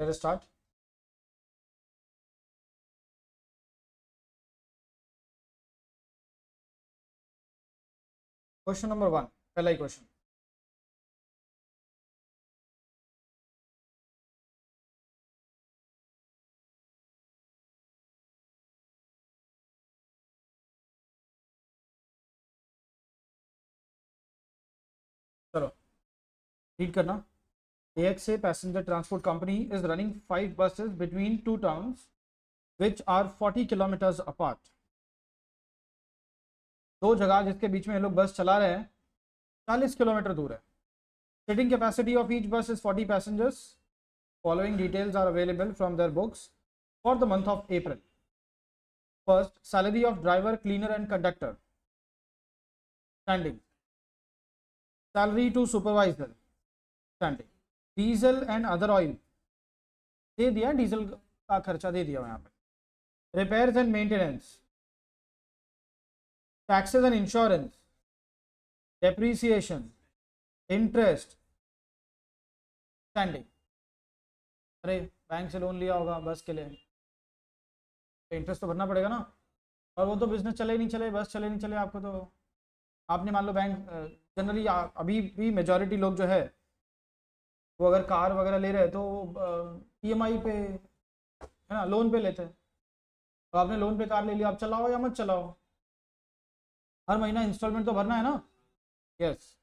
Let's start. Question number 1, पहला ही question. चलो read करना। AXA passenger transport company is running 5 buses between 2 towns which are 40 kilometers apart। दो जगह जिसके बीच में ये लोग बस चला रहे हैं 40 किलोमीटर दूर है। Sitting capacity of each bus is 40 passengers. Following details are available from their books for the month of April. First, salary of driver, cleaner and conductor. Standing. Salary to supervisor. Standing. Diesel and other oil. दे दिया, diesel का खर्चा दे दिया यहाँ पे। Repairs and maintenance. Taxes and insurance. Depreciation. Interest. Standing. अरे bank से loan लिया होगा बस के लिए, तो इंटरेस्ट तो भरना पड़ेगा ना। और वो तो बिजनेस चले नहीं चले, बस चले नहीं चले, आपको तो आपने मान लो बैंक जनरली अभी भी मेजॉरिटी लोग जो है वो अगर कार वगैरह ले रहे हैं तो EMI पे है ना, लोन पे लेते हैं। तो आपने लोन पे कार ले लिया, आप चलाओ या मत चलाओ, हर महीना इंस्टॉलमेंट तो भरना है ना। Yes.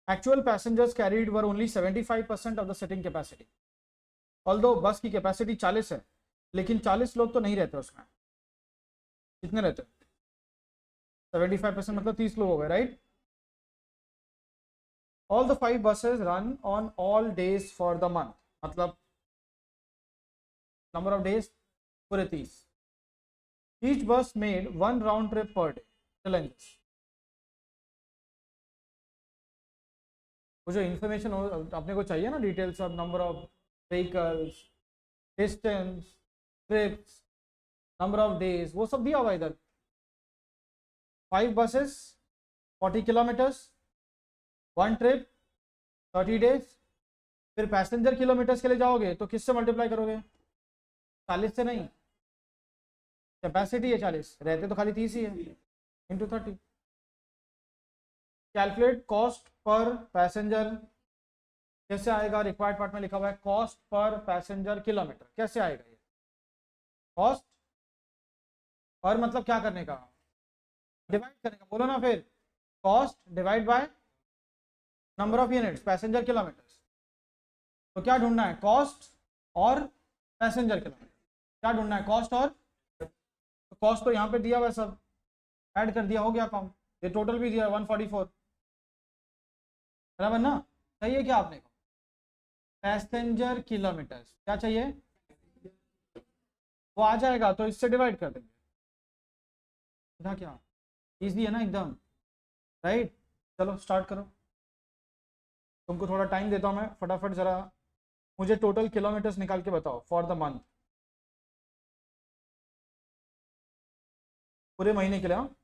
Actual passengers carried were only 75% of the sitting capacity. Although बस की कैपेसिटी 40 है, लेकिन 40 लोग तो नहीं रहते उसमें। कितने रहते? 75% मतलब 30 लोग हो गए, right. All the 5 buses run on all days for the month, मतलब number of days पूरे 30। Each bus made 1 round trip per day. Challenges. वो जो इन्फॉर्मेशन अपने को चाहिए ना, details of number of vehicles, distance, trips, number of days, वो सब दिया हुआ इधर। 5 buses 40 kilometers, 1 ट्रिप 30 days। फिर पैसेंजर किलोमीटर्स के लिए जाओगे तो किससे मल्टीप्लाई करोगे? 40 से नहीं, कैपेसिटी है 40, रहते तो खाली 30 ही है, into 30। Calculate cost per passenger, कैसे आएगा? रिक्वायर्ड पार्ट में लिखा हुआ है कॉस्ट पर पैसेंजर किलोमीटर। कैसे आएगा ये कॉस्ट? और मतलब क्या करने का? डिवाइड करने का, बोलो ना फिर। Cost divide by number of units, passenger kilometres. तो क्या ढूंढना है? कॉस्ट और पैसेंजर किलोमीटर। क्या ढूंढना है? कॉस्ट और, तो कॉस्ट तो यहाँ पे दिया हुआ है, सब ऐड कर दिया, हो गया काम। ये टोटल भी दिया 144, बराबर ना? चाहिए क्या आपने को? Passenger kilometres. क्या चाहिए? वो आ जाएगा तो इससे डिवाइड कर देंगे। था क्या इजी है ना एकदम, राइट। चलो स्टार्ट करो, तुमको थोड़ा टाइम देता हूँ मैं, फटाफट जरा मुझे टोटल किलोमीटर्स निकाल के बताओ फॉर द मंथ, पूरे महीने के लिए। हाँ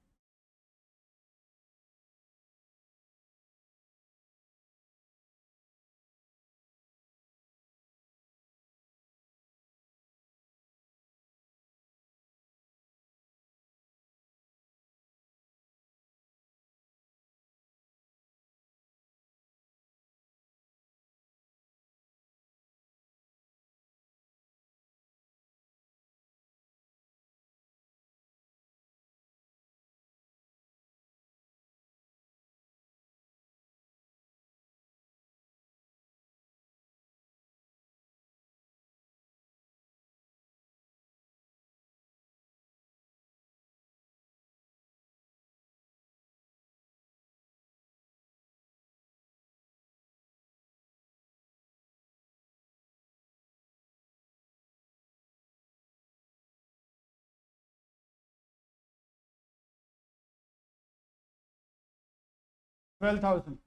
12,000,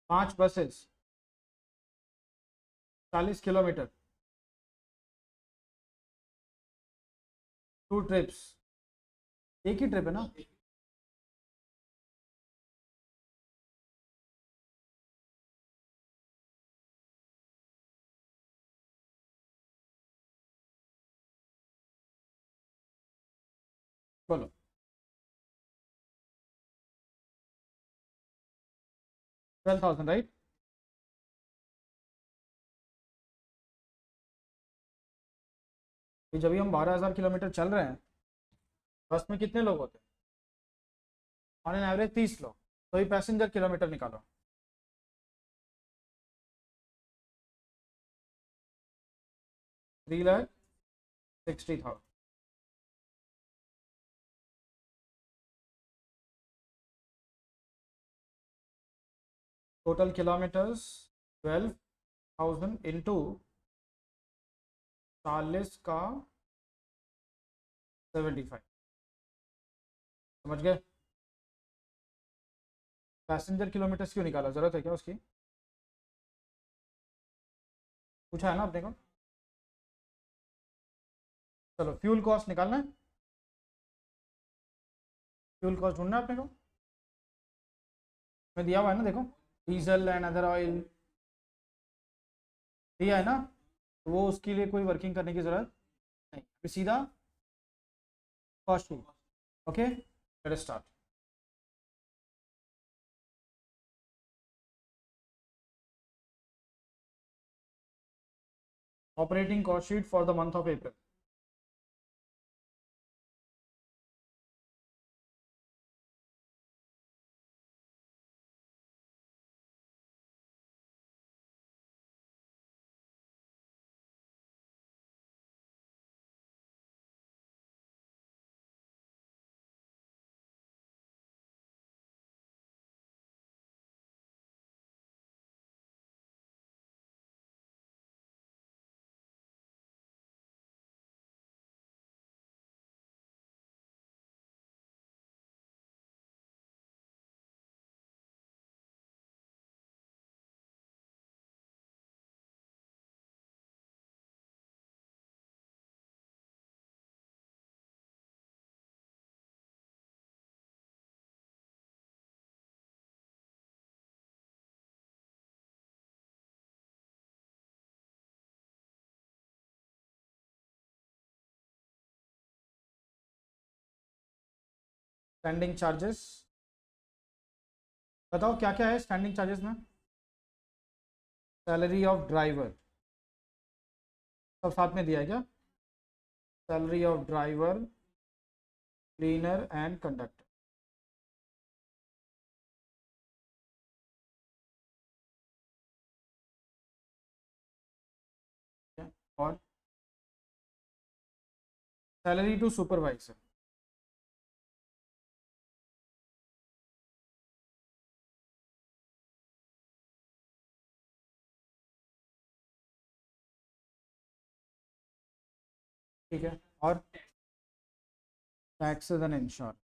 5 बसेस, 40 किलोमीटर, 2 ट्रिप्स। एक ही ट्रिप है ना? बोलो। 12,000 राइट। जब भी हम 12,000 किलोमीटर चल रहे हैं, बस में कितने लोग होते हैं? ऑन एन एवरेज 30 लोग। तो ये पैसेंजर किलोमीटर निकालो। Three lakh 60,000। Total kilometres 12,000 into 40 का 75। समझ गए? पैसेंजर किलोमीटर्स क्यों निकाला, जरूरत है क्या उसकी? पूछा है ना आपने को? चलो फ्यूल कॉस्ट निकालना है। फ्यूल कॉस्ट ढूंढना है अपने को। मैं दिया हुआ है ना, देखो। डीजल एंड अदर ऑयल दिया है ना, तो वो उसके लिए कोई वर्किंग करने की जरूरत नहीं, फिर सीधा cost. Okay, late us start. Operating cost sheet for the month of April. Standing charges बताओ क्या क्या है स्टैंडिंग चार्जेस में। सैलरी ऑफ ड्राइवर सब साथ में दिया है क्या? Salary of driver, cleaner and conductor. और सैलरी टू सुपरवाइजर। ठीक है। और टैक्सेस एंड इंश्योरेंस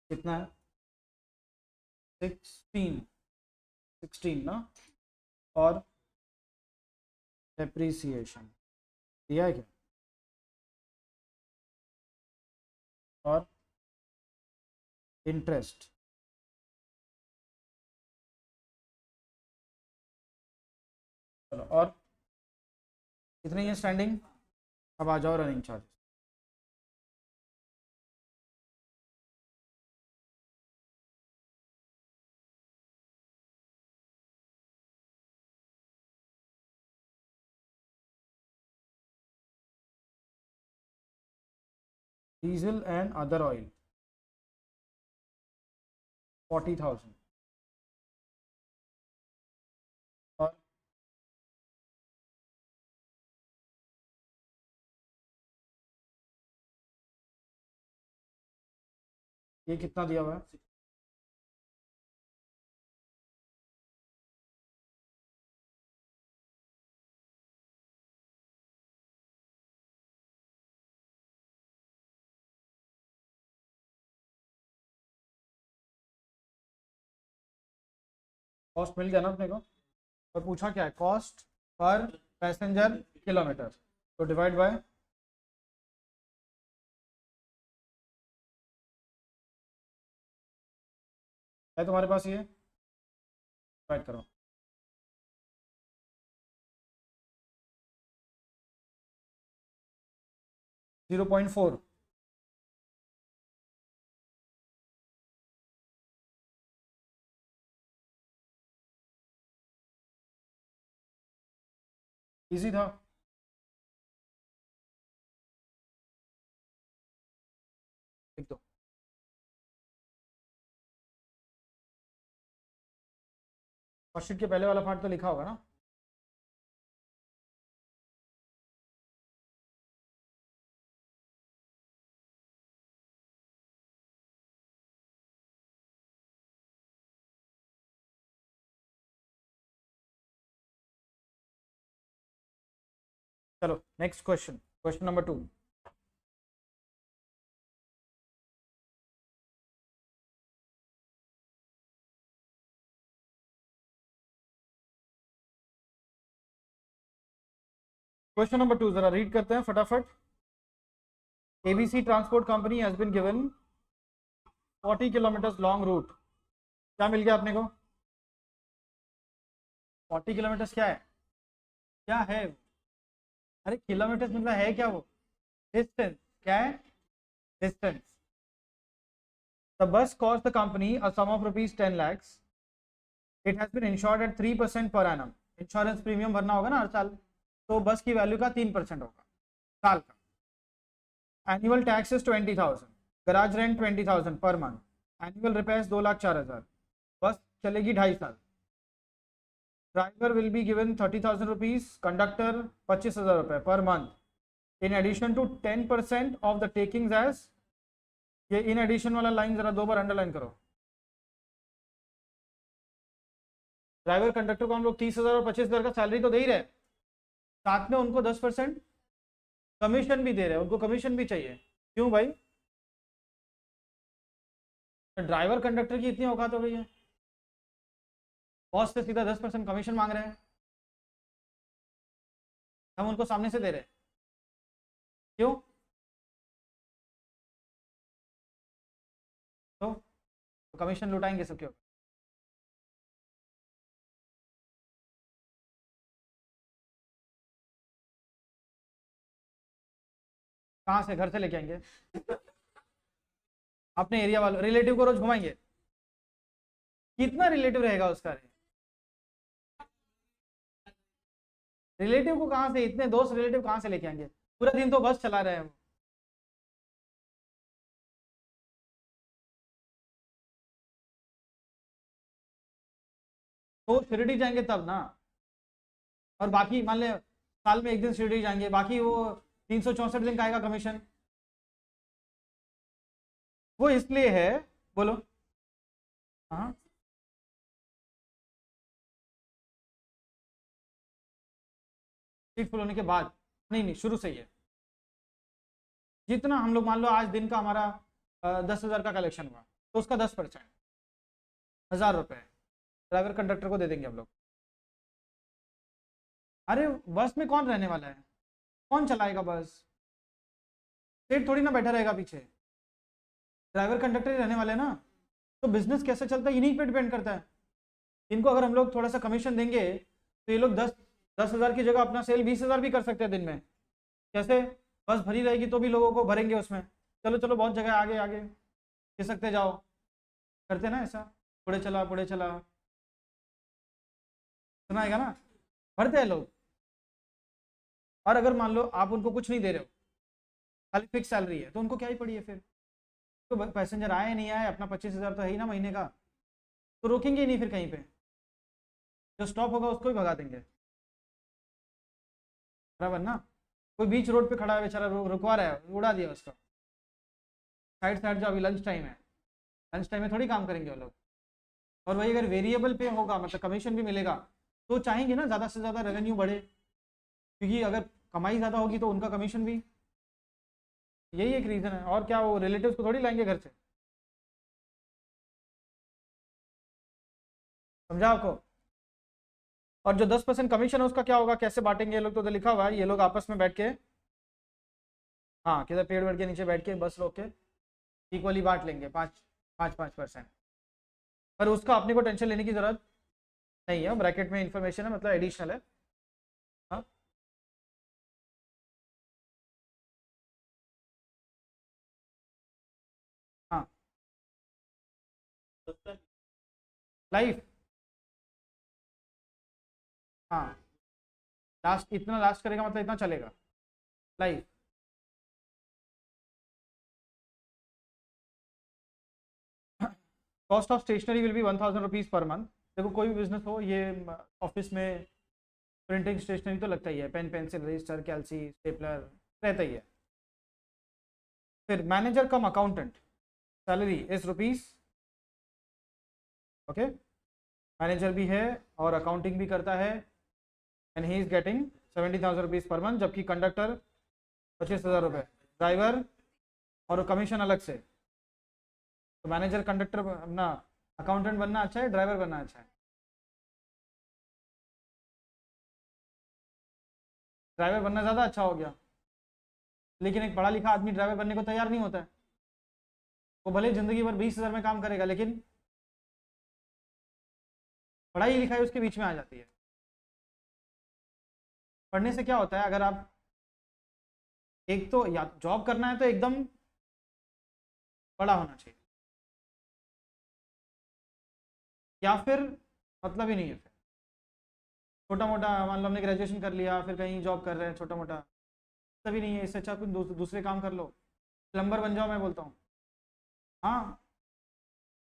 कितना है? 16, 16 ना। और डेप्रीसिएशन दिया है क्या? और इंटरेस्ट। चलो, और कितनी है स्टैंडिंग? अब आ जाओ running charges. Diesel and other oil 40,000। और ये कितना दिया हुआ है? कॉस्ट मिल गया ना अपने को। और पूछा क्या है? Cost per passenger kilometre. तो डिवाइड बाय, है तुम्हारे पास ये, डिवाइड करो। 0.4। इजी था। लिख दो। क्वेश्चन के पहले वाला पार्ट तो लिखा होगा ना। चलो next question, question number 2। Question number 2 जरा रीड करते हैं फटाफट। ABC transport company has been given 40 kilometre long route. क्या मिल गया अपने को? 40 किलोमीटर क्या है? क्या है? अरे किलोमीटर मतलब है क्या वो? डिस्टेंस। क्या है? Distance. The bus cost the company a sum of rupees 10 lakhs। It has been insured at 3% per annum. Insurance premium भरना होगा ना हर साल, तो बस की वैल्यू का 3% होगा साल का। Annual tax is 20,000। Garage rent 20,000 per month. Annual repairs 2,04,000। बस चलेगी 2.5 साल। Driver will be given 30,000 rupees. Conductor 25,000 रुपये per month in addition to 10% of the takings each. ये इन एडिशन वाला लाइन जरा 2 बार अंडरलाइन करो। ड्राइवर कंडक्टर को हम लोग 30,000 और 25,000 का सैलरी तो दे ही रहे, साथ में उनको 10% कमीशन भी दे रहे हैं। उनको कमीशन भी चाहिए। क्यों भाई? ड्राइवर कंडक्टर की इतनी औकात हो गई है, बॉस से सीधा 10% कमीशन मांग रहे हैं, हम उनको सामने से दे रहे हैं। क्यों? तो कमीशन लुटाएंगे सब क्यों? कहाँ से? घर से लेके आएंगे अपने एरिया वालों, रिलेटिव को रोज घुमाएंगे। कितना रिलेटिव रहेगा उसका? रिलेटिव को कहाँ से, इतने दोस्त रिलेटिव कहाँ से लेके आएंगे? पूरा दिन तो बस चला रहे हैं वो। तो शिरडी जाएंगे तब ना। और बाकी मान ले साल में एक दिन शिरडी जाएंगे, बाकी वो 364 दिन का आएगा कमीशन। वो इसलिए है। बोलो। हाँ, सीट फुल होने के बाद? नहीं नहीं, शुरू से ही है। जितना हम लोग मान लो आज दिन का हमारा 10,000 का कलेक्शन हुआ, तो उसका 10% 1,000 रुपये ड्राइवर कंडक्टर को दे देंगे हम लोग। अरे बस में कौन रहने वाला है? कौन चलाएगा बस? सीट थोड़ी ना बैठा रहेगा पीछे, ड्राइवर कंडक्टर ही रहने वाले हैं ना। तो बिजनेस कैसे चलता है इन्हीं पे डिपेंड करता है। इनको अगर हम लोग थोड़ा सा कमीशन देंगे तो ये लोग 10,000 की जगह अपना सेल 20,000 भी कर सकते हैं दिन में। कैसे? बस भरी रहेगी तो भी लोगों को भरेंगे उसमें। चलो चलो, बहुत जगह आगे आगे खिसकते जाओ, करते ना ऐसा, पुढ़े चला पुढ़े चला, सुनाएगा ना, भरते हैं लोग। और अगर मान लो आप उनको कुछ नहीं दे रहे हो, खाली फिक्स सैलरी है, तो उनको क्या ही पड़ी है फिर? तो पैसेंजर आए नहीं आए, अपना 25,000 तो है ही ना महीने का, तो रोकेंगे ही नहीं फिर कहीं पे। जो स्टॉप होगा उसको ही भगा देंगे, बराबर ना। कोई बीच रोड पे खड़ा है बेचारा, रुकवा रहा है, उड़ा दिया उसको, साइड साइड जाओ, अभी लंच टाइम है। लंच टाइम में थोड़ी काम करेंगे वो लोग। और वही अगर वेरिएबल पे होगा, मतलब कमीशन भी मिलेगा, तो चाहेंगे ना ज़्यादा से ज़्यादा रेवेन्यू बढ़े, क्योंकि अगर कमाई ज़्यादा होगी तो उनका कमीशन भी। यही एक रीज़न है। और क्या, वो रिलेटिव्स को थोड़ी लाएंगे घर से। समझा आपको? और जो 10% कमीशन है उसका क्या होगा, कैसे बांटेंगे ये लोग, तो लिखा हुआ है ये लोग आपस में बैठ के, हाँ किधर पेड़ वेड़ के नीचे बैठ के बस रोक के इक्वली बांट लेंगे, 5-5-5%। पर उसका अपने को टेंशन लेने की जरूरत नहीं है, ब्रैकेट में इंफॉर्मेशन है, मतलब एडिशनल है। हाँ लाइफ, हाँ लास्ट, इतना लास्ट करेगा मतलब इतना चलेगा life. Cost of stationery will be 1000 rupees per month. देखो कोई भी बिजनेस हो, ये ऑफिस में प्रिंटिंग स्टेशनरी तो लगता ही है, पेन पेंसिल रजिस्टर कैलसी स्टेपलर रहता ही है। फिर manager come accountant salary is rupees, okay, manager भी है और अकाउंटिंग भी करता है, and he is getting 70,000 rupees per month, जबकि कंडक्टर 25,000 रुपये, ड्राइवर और कमीशन अलग से। तो मैनेजर कंडक्टर अपना अकाउंटेंट बनना अच्छा है, ड्राइवर बनना अच्छा है? ड्राइवर बनना ज़्यादा अच्छा हो गया, लेकिन एक पढ़ा लिखा आदमी ड्राइवर बनने को तैयार नहीं होता है। वो भले ज़िंदगी भर 20,000 में काम करेगा, लेकिन पढ़ाई लिखाई उसके बीच में आ जाती है। पढ़ने से क्या होता है, अगर आप एक तो या जॉब करना है तो एकदम बड़ा होना चाहिए, या फिर मतलब ही नहीं है। फिर छोटा मोटा, मान लो हमने ग्रेजुएशन कर लिया फिर कहीं जॉब कर रहे हैं छोटा मोटा, तभी नहीं है। इससे अच्छा कुछ दूसरे काम कर लो, प्लम्बर बन जाओ, मैं बोलता हूँ। हाँ,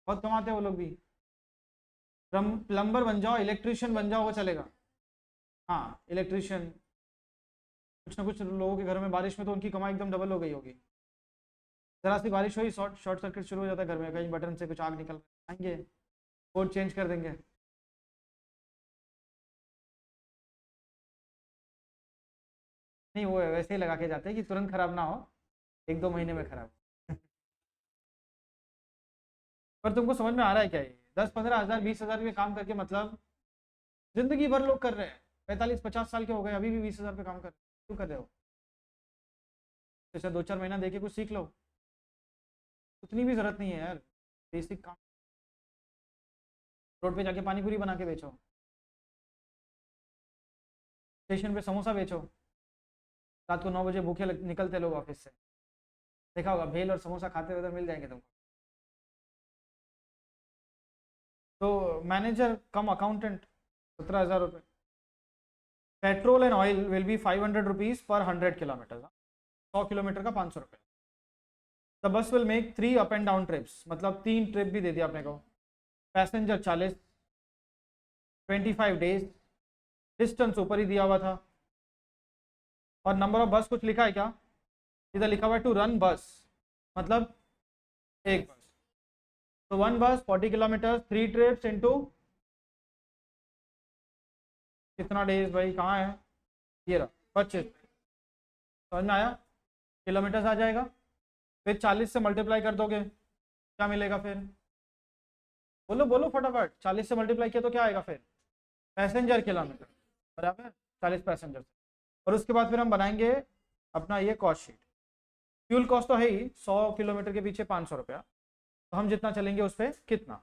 बहुत कमाते हैं वो लोग भी। प्लम्बर बन जाओ, इलेक्ट्रिशियन बन जाओ, वो चलेगा। हाँ इलेक्ट्रिशियन, कुछ ना कुछ लोगों के घर में बारिश में तो उनकी कमाई एकदम डबल हो गई होगी। जरा सी बारिश हुई, शॉर्ट शॉर्ट सर्किट शुरू हो जाता है घर में, कहीं बटन से कुछ आग निकल आएंगे, कोड चेंज कर देंगे। नहीं, वो वैसे ही लगा के जाते हैं कि तुरंत खराब ना हो, 1-2 महीने में खराब। पर तुमको समझ में आ रहा है क्या, ये 10-15 हज़ार 20,000 के काम करके मतलब जिंदगी भर लोग कर रहे हैं, 45-50 साल के हो गए, अभी भी 20,000 पे काम कर रहे हैं, क्यों कर रहे हो? जैसे 2-4 महीना दे के कुछ सीख लो, उतनी भी जरूरत नहीं है यार, बेसिक काम। रोड पे जाके पानी पूरी बना के बेचो, स्टेशन पे समोसा बेचो, रात को 9 बजे भूखे निकलते लोग ऑफिस से, देखा होगा, भेल और समोसा खाते हुए उधर मिल जाएंगे तुमको। तो मैनेजर कम अकाउंटेंट 17,000 रुपये। Petrol and oil will be 500 rupees पर 100 किलोमीटर, 100 किलोमीटर का 500 रुपये। The bus will make 3 up and down trips, मतलब 3 ट्रिप भी दे दिया आपने को। पैसेंजर 40, 25 डेज, डिस्टेंस ऊपर ही दिया हुआ था। और नंबर ऑफ बस कुछ लिखा है क्या? इधर लिखा हुआ है टू रन बस, मतलब एक बस। तो 1 बस 40 किलोमीटर, 3 ट्रिप्स इंटू कितना डेज भाई, कहाँ है ये रहा, 25। समझ में आया? किलोमीटर्स आ जाएगा, फिर 40 से मल्टीप्लाई कर दोगे, क्या मिलेगा फिर? बोलो बोलो फटाफट, 40 से मल्टीप्लाई किया तो क्या आएगा फिर? पैसेंजर किलोमीटर, बराबर 40 पैसेंजर। और उसके बाद फिर हम बनाएंगे अपना ये कॉस्ट शीट। फ्यूल कॉस्ट तो है ही, 100 किलोमीटर के पीछे 500 रुपया, तो हम जितना चलेंगे उस पर कितना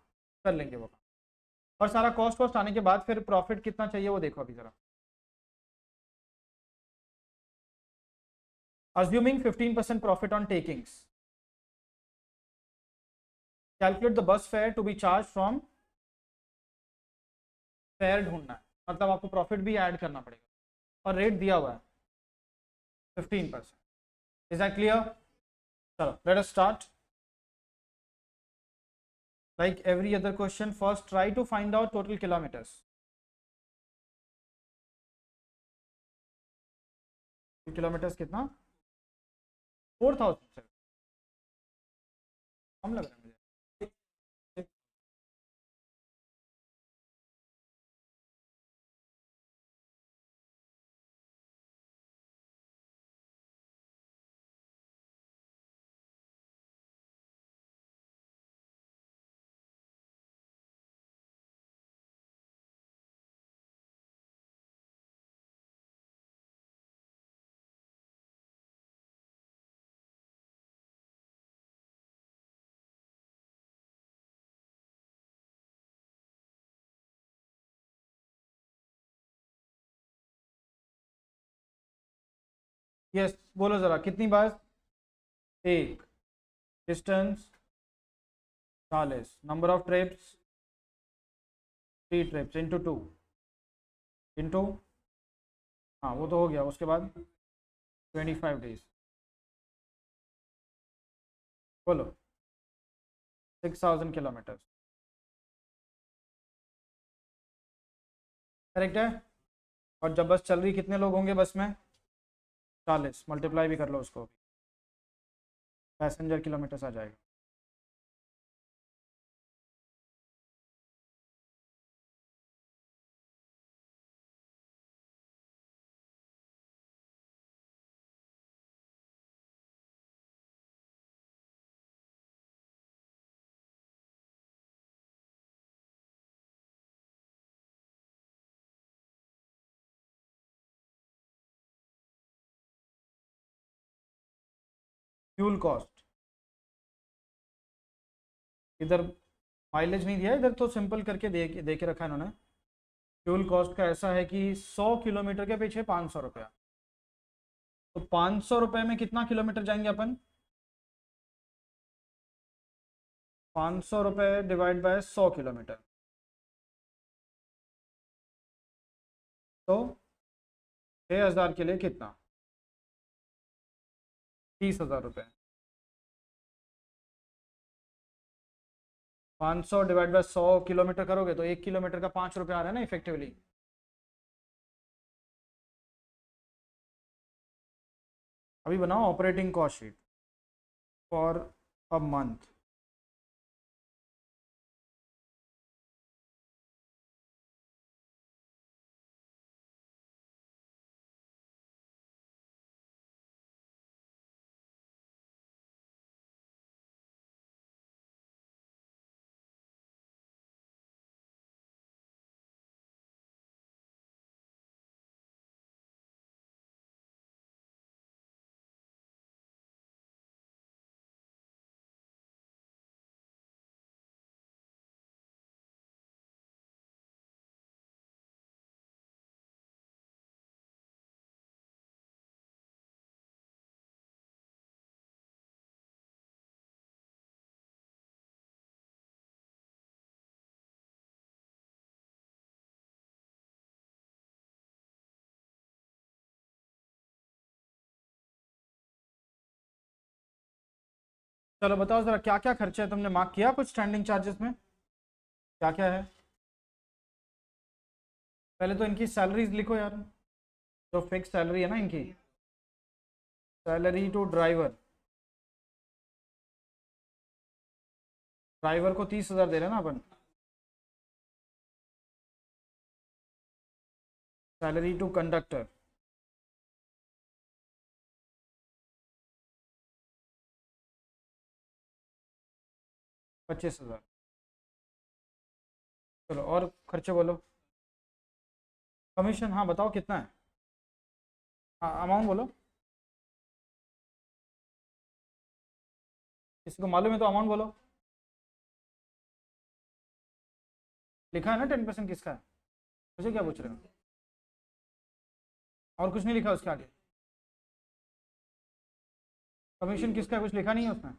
कर लेंगे वो काम। और सारा कॉस्ट वॉस्ट आने के बाद फिर प्रॉफिट कितना चाहिए वो देखो अभी जरा। Assuming 15% profit on takings, calculate the bus fare to be charged from, fare ढूंढना है, मतलब आपको प्रॉफिट भी ऐड करना पड़ेगा, और रेट दिया हुआ है 15%। Is that clear? चलो let us start. Like every other question, first try to find out total kilometers. Kilometres कितना? 4,000, कम लग रहा है मुझे। यस, बोलो जरा कितनी बार? एक, distance 40, number of trips 3 trips into 2 into, हाँ वो तो हो गया, उसके बाद 25 डेज, बोलो 6000 किलोमीटर, करेक्ट है। और जब बस चल रही कितने लोग होंगे बस में? 40, मल्टीप्लाई भी कर लो उसको, पैसेंजर किलोमीटर्स आ जाएगा। फ्यूल कॉस्ट, इधर माइलेज नहीं दिया, इधर तो सिंपल करके दे के रखा है इन्होंने। फ्यूल कॉस्ट का ऐसा है कि 100 किलोमीटर के पीछे 500 रुपया, तो 500 रुपये में कितना किलोमीटर जाएंगे अपन? 500 रुपये डिवाइड बाय 100 किलोमीटर, तो 6000 के लिए कितना? 30,000 रुपये। 500 डिवाइड बाय 100 किलोमीटर करोगे तो 1 किलोमीटर का 5 रुपये आ रहा है ना इफेक्टिवली। अभी बनाओ operating cost sheet for a month. चलो बताओ जरा क्या क्या खर्चे है, तुमने मार्क किया कुछ स्टैंडिंग चार्जेस में, क्या क्या है? पहले तो इनकी सैलरीज लिखो यार, जो फिक्स सैलरी है ना इनकी। सैलरी टू ड्राइवर, ड्राइवर को 30,000 दे रहे हैं ना अपन। Salary to conductor, 25,000। चलो और खर्चे बोलो। कमीशन, हाँ बताओ कितना है, हाँ अमाउंट बोलो, किसी को मालूम है तो अमाउंट बोलो। लिखा है ना 10% किसका है, मुझे क्या पूछ रहे हो? और कुछ नहीं लिखा उसके आगे? कमीशन किसका है, कुछ लिखा नहीं है उसमें?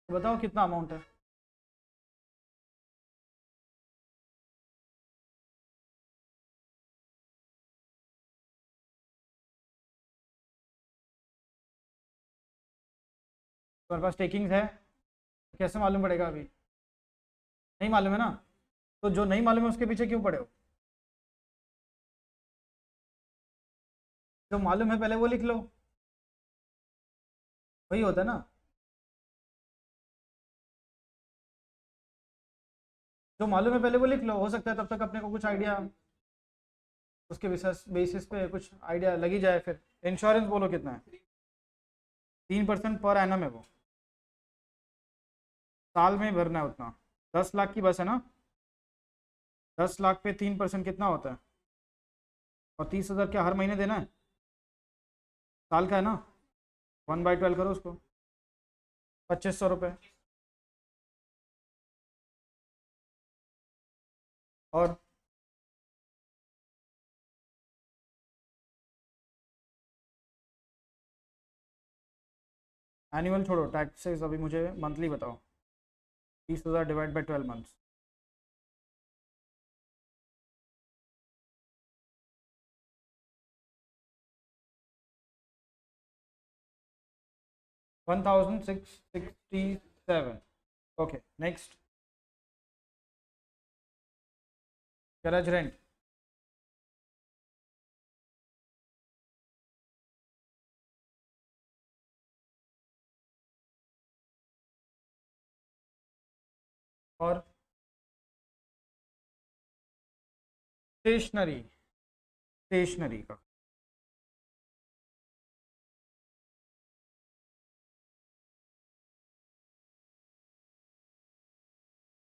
तो बताओ कितना अमाउंट है। तुम्हारे पास टेकिंग्स है, कैसे मालूम पड़ेगा अभी? नहीं मालूम है ना, तो जो नहीं मालूम है उसके पीछे क्यों पड़े हो? जो मालूम है पहले वो लिख लो, वही होता है ना। जो मालूम है पहले वो लिख लो, हो सकता है तब तक अपने को कुछ आइडिया, उसके बेसिस पे कुछ आइडिया लगी जाए। फिर इंश्योरेंस बोलो कितना है? 3% पर एनम है वो, साल में ही भरना है उतना। 10 लाख की बस है ना, 10 लाख पे 3% कितना होता है? और 30,000 क्या हर महीने देना है? साल का है ना, 1/12 करो उसको, 2500 रुपये। और एनुअल छोड़ो, टैक्सेस अभी मुझे मंथली बताओ। 20,000 divide by 12 months, 1667। Okay next, garage rent, और स्टेशनरी, स्टेशनरी का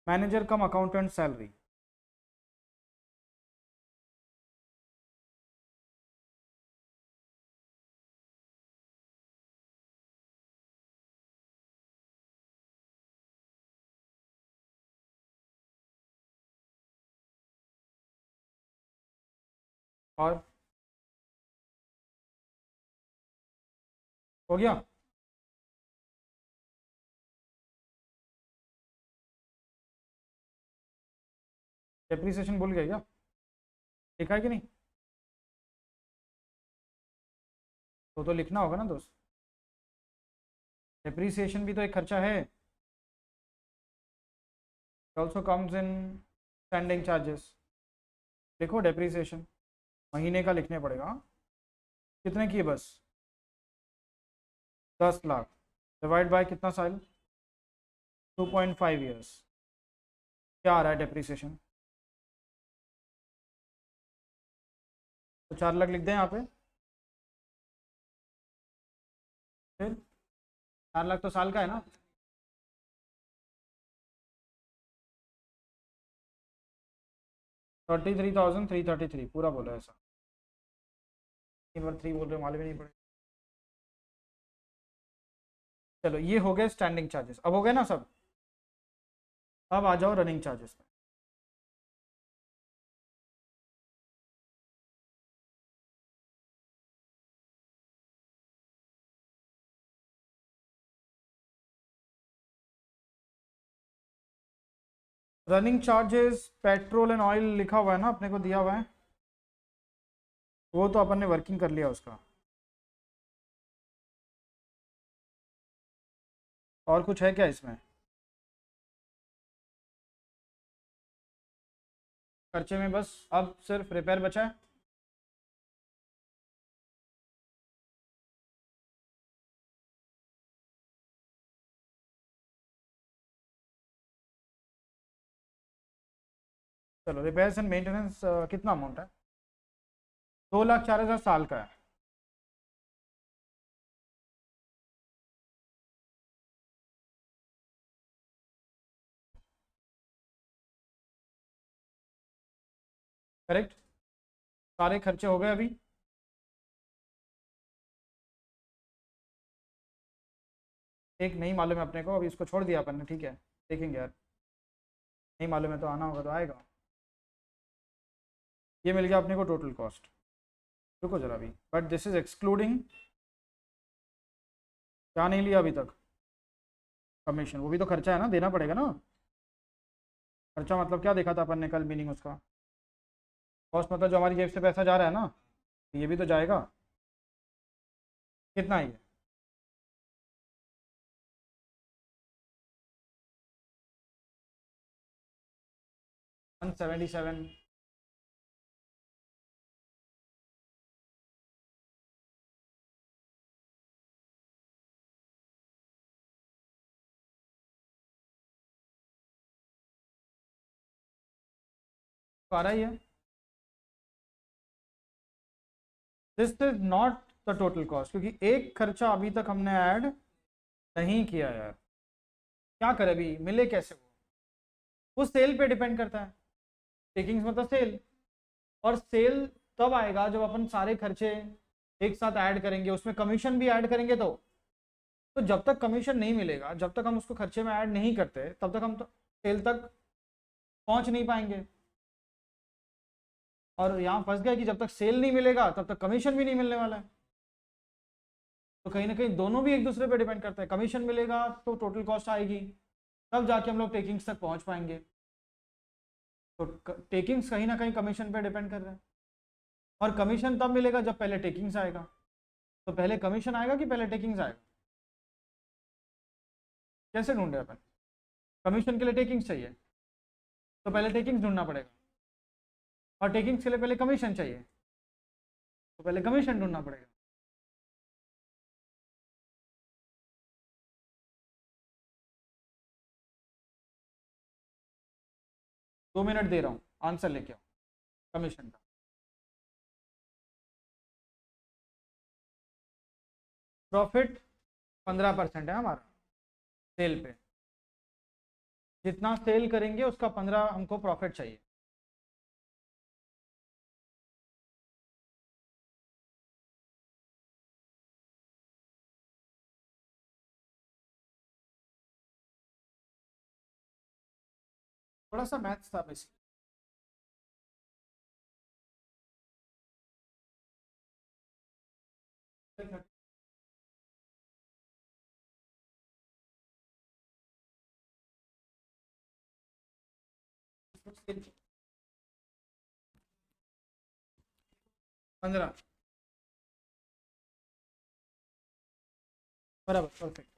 मैनेजर कम अकाउंटेंट सैलरी, और हो गया। डेप्रिसिएशन भूल गए क्या, लिखा है कि नहीं? तो लिखना होगा ना दोस्त, डेप्रिसिएशन भी तो एक खर्चा है। Also comes in standing charges. लिखो डेप्रिसिएशन, महीने का लिखने पड़ेगा। कितने की है बस? 10 लाख डिवाइड बाय कितना साल? 2.5 ईयर्स। क्या आ रहा है डेप्रिसिएशन? तो 4 लाख लिख दें यहाँ पे। फिर 4 लाख तो साल का है ना। 33,333 पूरा बोला ऐसा, 3 बोल रहे हो, मालूम ही नहीं पड़े। चलो ये हो गए स्टैंडिंग चार्जेस, अब हो गए ना सब। अब आ जाओ रनिंग चार्जेस पे। Running charges petrol and oil लिखा हुआ है ना, अपने को दिया हुआ है, वो तो अपन ने वर्किंग कर लिया उसका। और कुछ है क्या इसमें? खर्चे में बस अब सिर्फ रिपेयर बचा है। चलो रिपेयर्स एंड मेंटेनेंस कितना अमाउंट है? 2,04,000 साल का है। करेक्ट, सारे खर्चे हो गए अभी। एक नहीं मालूम है अपने को, अभी इसको छोड़ दिया अपन ने, ठीक है देखेंगे यार, नहीं मालूम है तो आना होगा तो आएगा। ये मिल गया अपने को टोटल कॉस्ट। रुको जरा अभी, बट दिस इज एक्सक्लूडिंग, क्या नहीं लिया अभी तक? कमीशन, वो भी तो खर्चा है ना, देना पड़ेगा ना। खर्चा मतलब क्या देखा था अपन ने कल मीनिंग उसका? कॉस्ट मतलब जो हमारी जेब से पैसा जा रहा है ना, ये भी तो जाएगा। कितना है ये? 177। तो आ रहा ही है। This is not the total cost, क्योंकि एक खर्चा अभी तक हमने ऐड नहीं किया यार। क्या करे अभी, मिले कैसे वो सेल पे डिपेंड करता है। टेकिंग्स मतलब सेल, और सेल तब आएगा जब अपन सारे खर्चे एक साथ ऐड करेंगे, उसमें कमीशन भी ऐड करेंगे तो जब तक कमीशन नहीं मिलेगा, जब तक हम उसको खर्चे में ऐड नहीं करते, तब तक हम तो सेल तक पहुंच नहीं पाएंगे। और यहाँ फंस गया कि जब तक सेल नहीं मिलेगा तब तक कमीशन भी नहीं मिलने वाला है। तो कहीं ना कहीं दोनों भी एक दूसरे पे डिपेंड करते हैं। कमीशन मिलेगा तो टोटल कॉस्ट आएगी, तब जाके हम लोग टेकिंग्स तक पहुंच पाएंगे। तो टेकिंग्स कहीं ना कहीं कमीशन पे डिपेंड कर रहे हैं, और कमीशन तब मिलेगा जब पहले टेकिंग्स आएगा। तो पहले कमीशन आएगा कि पहले टेकिंग्स आएगा? कैसे ढूंढे अपन? कमीशन के लिए टेकिंग्स चाहिए, तो पहले टेकिंग्स ढूंढना पड़ेगा, और टेकिंग्स के लिए पहले कमीशन चाहिए, तो पहले कमीशन ढूंढना पड़ेगा। दो मिनट दे रहा हूँ, आंसर लेके आओ कमीशन का। प्रॉफिट 15% है हमारा सेल पे, जितना सेल करेंगे उसका 15 हमको प्रॉफिट चाहिए। थोड़ा सा मैथ्स था बेसिक। पंद्रह, बराबर, परफेक्ट।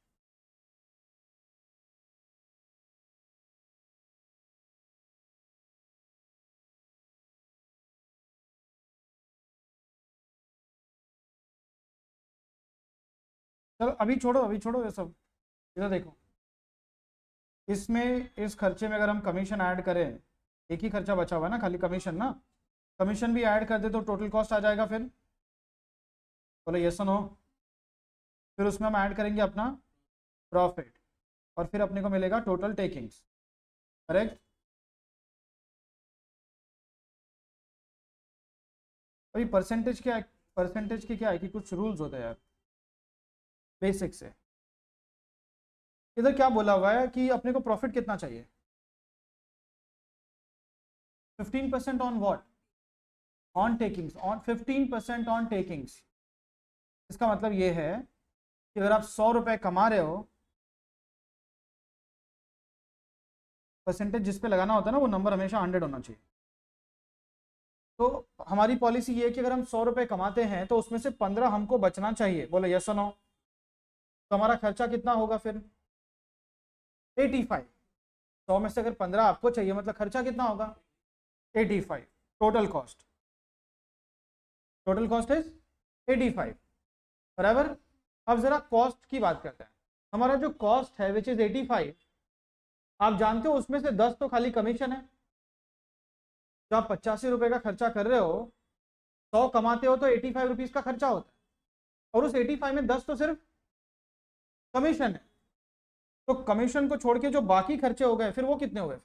चलो अभी छोड़ो, अभी छोड़ो ये सब। इधर देखो, इसमें इस खर्चे में अगर हम कमीशन ऐड करें, एक ही खर्चा बचा हुआ है ना, खाली कमीशन ना, कमीशन भी ऐड कर दे तो टोटल कॉस्ट आ जाएगा। फिर बोलो यस और नो। फिर उसमें हम ऐड करेंगे अपना प्रॉफिट, और फिर अपने को मिलेगा टोटल टेकिंग्स, करेक्ट? अभी परसेंटेज क्या है, परसेंटेज की क्या है कि कुछ रूल्स होते हैं यार, बेसिक से। इधर क्या बोला हुआ है कि अपने को प्रॉफिट कितना चाहिए? 15% on what? On takings, on 15% on takings. इसका मतलब ये है कि अगर आप 100 रुपए कमा रहे हो, परसेंटेज जिस पे लगाना होता है ना, वो नंबर हमेशा 100 होना चाहिए। तो हमारी पॉलिसी ये है कि अगर हम 100 रुपए कमाते हैं तो उसमें से 15 हमको बचना चाहिए। बोलो यस और नो। तो हमारा खर्चा कितना होगा फिर? 85। 100 में से अगर 15 आपको चाहिए, मतलब खर्चा कितना होगा? 85। Total cost, total cost is 85, बराबर। अब जरा कॉस्ट की बात करते हैं। हमारा जो कॉस्ट है विच इज 85, आप जानते हो उसमें से 10 तो खाली कमीशन है। जो आप 85 रुपए का खर्चा कर रहे हो, 100 कमाते हो तो 85 रुपीज का खर्चा होता है, और उस 85 में 10 तो सिर्फ कमीशन है। तो कमीशन को छोड़ के जो बाकी खर्चे हो गए फिर वो कितने हो गए?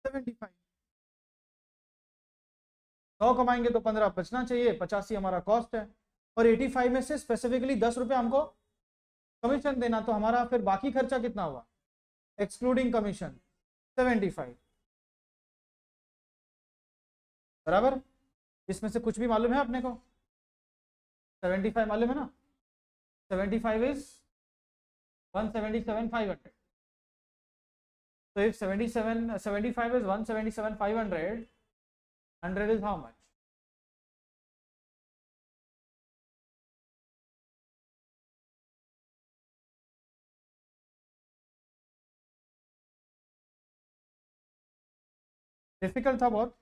75। 100 कमाएंगे तो 15 बचना चाहिए, 85 हमारा कॉस्ट है, और 85 में से स्पेसिफिकली 10 रुपए हमको कमीशन देना, तो हमारा फिर बाकी खर्चा कितना हुआ एक्सक्लूडिंग कमीशन? 75, बराबर। इसमें से कुछ भी मालूम है अपने को? 75 मालूम है ना? 75 is 177,500। So if 75 is 177,500, 100 is how much? Difficult था बहुत,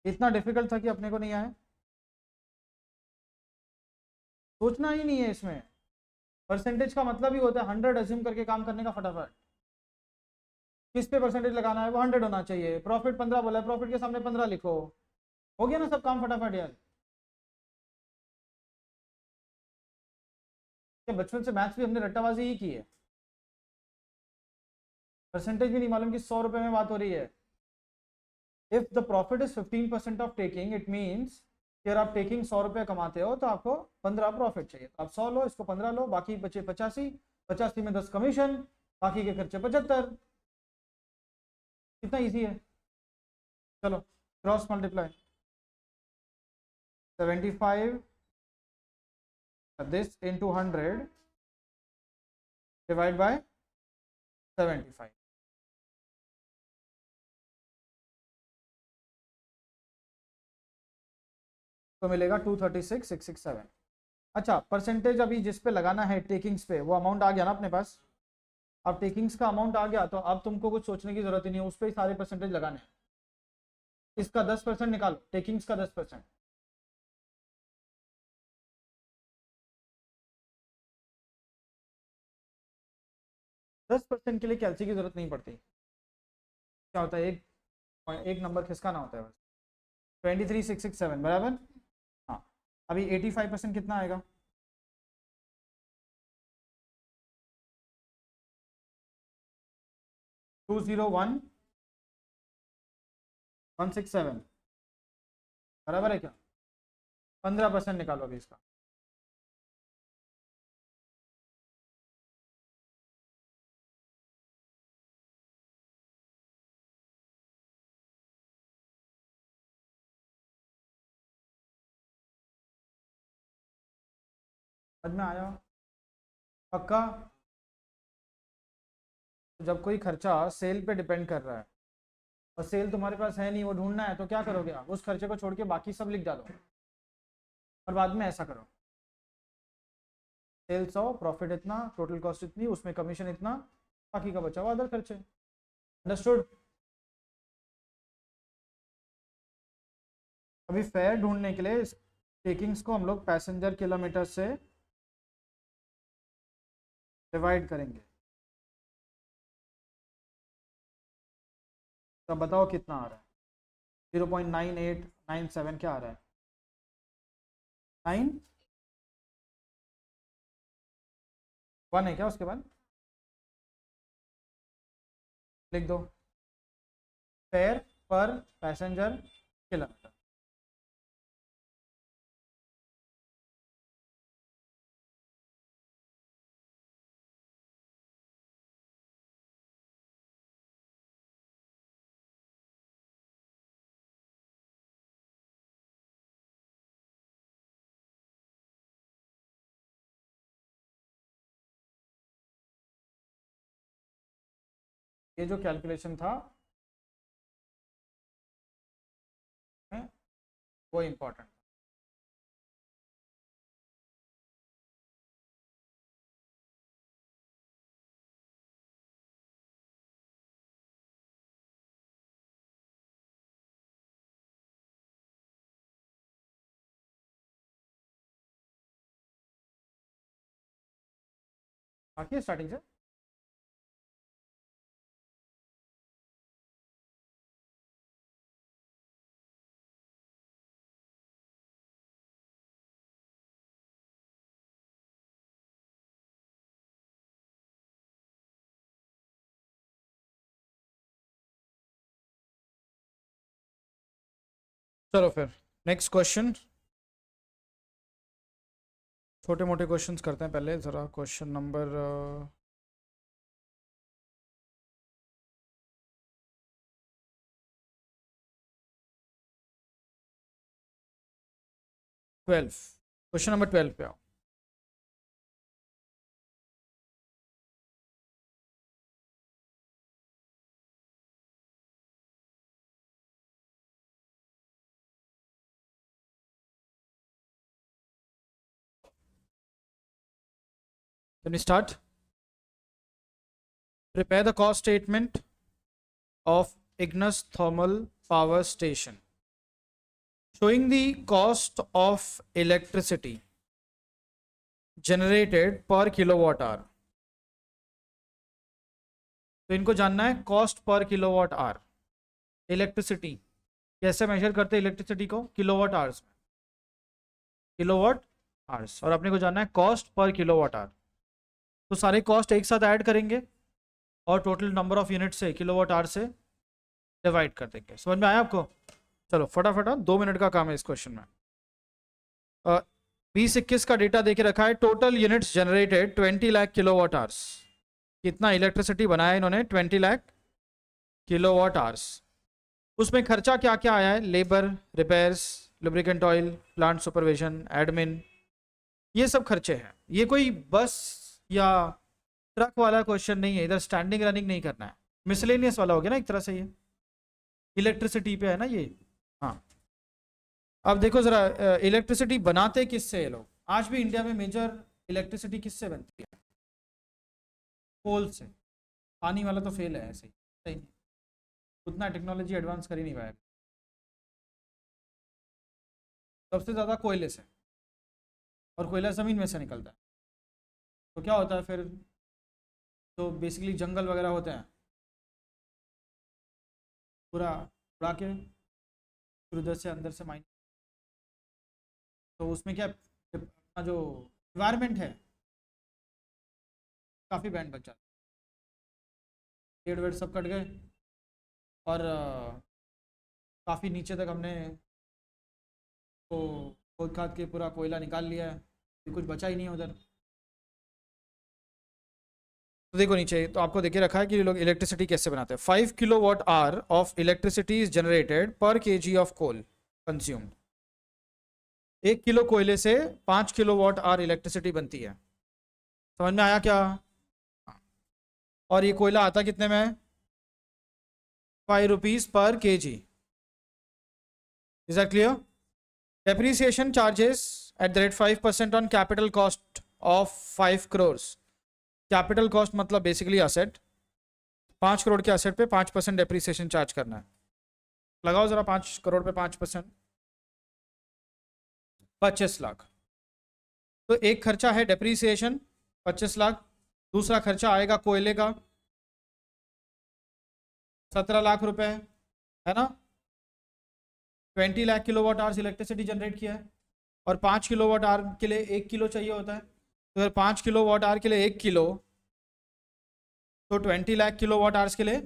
इतना डिफिकल्ट था कि अपने को नहीं आया, सोचना ही नहीं है इसमें। परसेंटेज का मतलब ही होता है 100 अज्यूम करके काम करने का फटाफट। किस पे परसेंटेज लगाना है? वो 100 होना चाहिए। प्रॉफिट 15 बोला है, प्रॉफिट के सामने 15 लिखो, हो गया ना सब काम फटाफट यार। क्या बचपन से मैथ्स भी हमने रट्टाबाजी ही की है? परसेंटेज भी नहीं मालूम कि 100 रुपए में बात हो रही है। If the profit is 15% of taking, it means अगर आप टेकिंग 100 रुपए कमाते हो तो आपको 15 प्रॉफिट चाहिए। तो आप 100 लो, इसको 15 लो, बाकी बचे 85, 85 में 10 कमीशन, बाकी के खर्चे 75। कितना इजी है। चलो cross multiply, 75 this into 100 divide by 75, तो मिलेगा 236,667। अच्छा, परसेंटेज अभी जिस पे लगाना है टेकिंग्स पे, वो अमाउंट आ गया ना अपने पास। अब टेकिंग्स का अमाउंट आ गया तो अब तुमको कुछ सोचने की जरूरत ही नहीं है, उस पर ही सारे परसेंटेज लगाने हैं। इसका 10% निकालो, टेकिंग्स का 10%। 10% के लिए कैलसी की जरूरत नहीं पड़ती। क्या होता है, एक नंबर खिसकाना होता है बस। 23,667 बराबर। हाँ, अभी 85% कितना आएगा? 201,167 बराबर है क्या? 15% निकालो अभी इसका। समझ में आया? पक्का? जब कोई खर्चा सेल पे डिपेंड कर रहा है और सेल तुम्हारे पास है नहीं, वो ढूंढना है, तो क्या करोगे आप? उस खर्चे को छोड़ के बाकी सब लिख डालो और बाद में ऐसा करो, सेल 100, प्रॉफिट इतना, टोटल कॉस्ट इतनी, उसमें कमीशन इतना, बाकी का बचा हुआ अदर खर्चे। अंडरस्टूड? अभी फेयर ढूंढने के लिए टेकिंग्स को हम लोग पैसेंजर किलोमीटर से डिवाइड करेंगे। तो बताओ कितना आ रहा है? 0.9897 क्या आ रहा है? 9 1 है क्या उसके बाद? लिख दो, फेयर पर पैसेंजर किलोमीटर। ये जो कैलकुलेशन था वो इम्पोर्टेंट। बाकी स्टार्टिंग से चलो फिर नेक्स्ट क्वेश्चन। छोटे मोटे क्वेश्चंस करते हैं पहले ज़रा। Question number 12। क्वेश्चन नंबर 12 पे आओ। Can we start? Prepare the cost statement of Ignis Thermal Power Station showing the cost of electricity generated per kilowatt hour. तो इनको जानना है cost per kilowatt hour. Electricity कैसे मेजर करते हैं? Electricity को किलोवाट आवर्स में, किलोवाट आवर्स, और अपने को जानना है कॉस्ट पर किलोवाट आवर। तो सारे कॉस्ट एक साथ ऐड करेंगे और टोटल नंबर ऑफ यूनिट से किलोवाट आवर से डिवाइड कर देंगे। समझ में आया आपको? चलो फटाफट, 2 मिनट का काम है इस क्वेश्चन में। 2021 का डेटा देके रखा है। Total units generated 20 lakh kilowatt hours. कितना इलेक्ट्रिसिटी बनाया इन्होंने? 20 लाख किलोवाट आवर्स। उसमें खर्चा क्या क्या आया है? Labour, repairs, lubricant oil, plant supervision, admin, ये सब खर्चे हैं। ये कोई बस या ट्रक वाला क्वेश्चन नहीं है, इधर स्टैंडिंग रनिंग नहीं करना है, मिसलेनियस वाला हो गया ना एक तरह से, ये इलेक्ट्रिसिटी पे है ना ये। हाँ, अब देखो जरा, इलेक्ट्रिसिटी बनाते किससे ये लोग? आज भी इंडिया में मेजर इलेक्ट्रिसिटी किससे बनती है? कोल से। पानी वाला तो फेल है ऐसे ही, सही नहीं, उतना टेक्नोलॉजी एडवांस कर ही नहीं पाएगा। सबसे ज़्यादा कोयले से, और कोयला ज़मीन में से निकलता है। तो क्या होता है फिर, तो बेसिकली जंगल वगैरह होते हैं, पूरा उड़ा के फिर उधर से अंदर से माइन, तो उसमें क्या अपना जो इन्वायरमेंट है काफ़ी बैंड बच जाता है, पेड़ वेड़ सब कट गए, और काफ़ी नीचे तक हमने तो खोद खाद के पूरा कोयला निकाल लिया है, फिर कुछ बचा ही नहीं है उधर। तो देखो नीचे तो आपको देखे रखा है कि ये लोग इलेक्ट्रिसिटी कैसे बनाते हैं। 5 kilowatt hour of electricity is generated per KG of coal consumed. 1 kilo कोयले से 5 किलोवाट आवर इलेक्ट्रिसिटी बनती है। समझ में आया क्या? और ये कोयला आता कितने में? 5 rupees per KG. Is that clear? Depreciation charges at the rate 5% on capital cost of 5 crores। Capital cost मतलब बेसिकली असेट, 5 करोड़ के असेट पे 5% डेप्रीसिएशन चार्ज करना है। लगाओ जरा, 5 करोड़ पे 5%, 25 लाख। तो एक खर्चा है डेप्रीसिएशन 25 लाख, दूसरा खर्चा आएगा कोयले का 17 लाख रुपए, है ना? 20 lakh kilowatt hours electricity generate किया है, और 5 किलोवाट आवर के लिए 1 किलो चाहिए होता है, तो अगर 5 किलोवाट आवर के लिए 1 किलो, तो 20 लाख किलोवाट आवर्स के लिए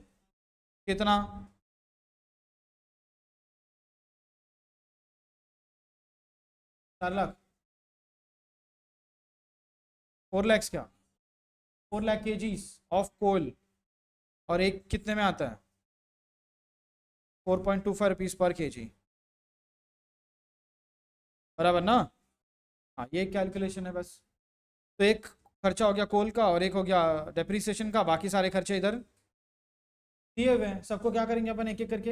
कितना? 4 लाख, 4 लैक्स क्या, 4 लाख केजीज ऑफ कोल, और एक कितने में आता है? 4.25 रुपीज पर केजी, बराबर ना? हाँ, ये कैलकुलेशन है बस। तो एक खर्चा हो गया कोल का, और एक हो गया डेप्रीसिएशन का, बाकी सारे खर्चे इधर दिए हुए हैं। सबको क्या करेंगे अपन, एक एक करके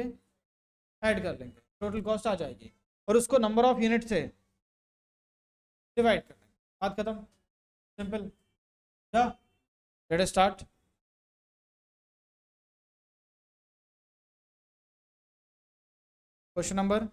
ऐड कर लेंगे, टोटल कॉस्ट आ जाएगी, और उसको नंबर ऑफ यूनिट से डिवाइड कर लेंगे, बात खत्म, सिंपल। क्या, let us start. Question number,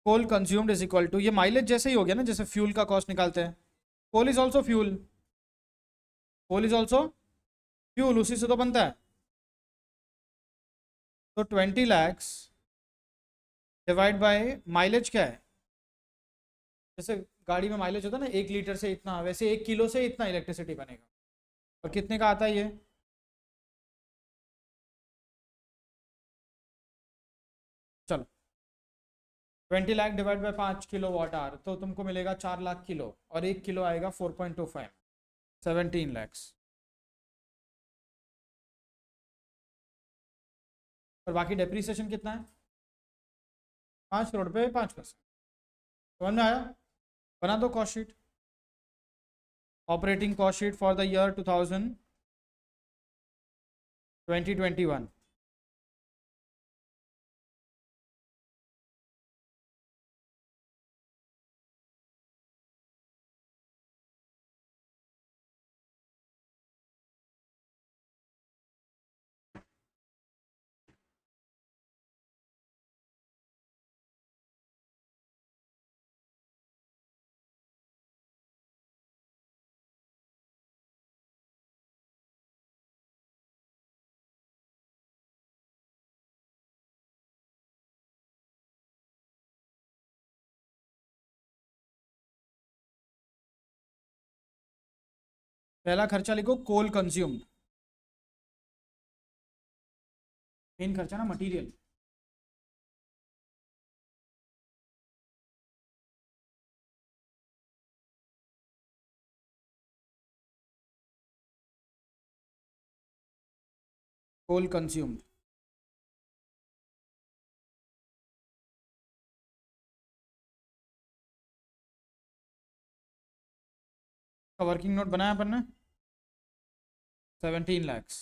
coal consumed is equal to, ये माइलेज जैसे ही हो गया ना, जैसे फ्यूल का कॉस्ट निकालते हैं। Coal is also fuel, coal is also fuel, उसी से तो बनता है। तो 20 लैक्स डिवाइड बाय माइलेज क्या है, जैसे गाड़ी में माइलेज होता है ना 1 लीटर से इतना, वैसे 1 किलो से इतना इलेक्ट्रिसिटी बनेगा। और कितने का आता है ये? चलो, 20 lakh divide by 5 kilowatt our, तो तुमको मिलेगा 4 लाख किलो, और 1 किलो आएगा 4.25, 17 लैक्स। और बाकी डेप्रीसिएशन कितना है? 5 करोड़ पे 5%। समझ में आया? बना दो cost sheet, operating cost sheet for the year 2021। पहला खर्चा लिखो कोल कंज्यूम्ड, मेन खर्चा ना मटेरियल। कोल कंज्यूम्ड। वर्किंग नोट बनाया अपन ने 17 lakhs।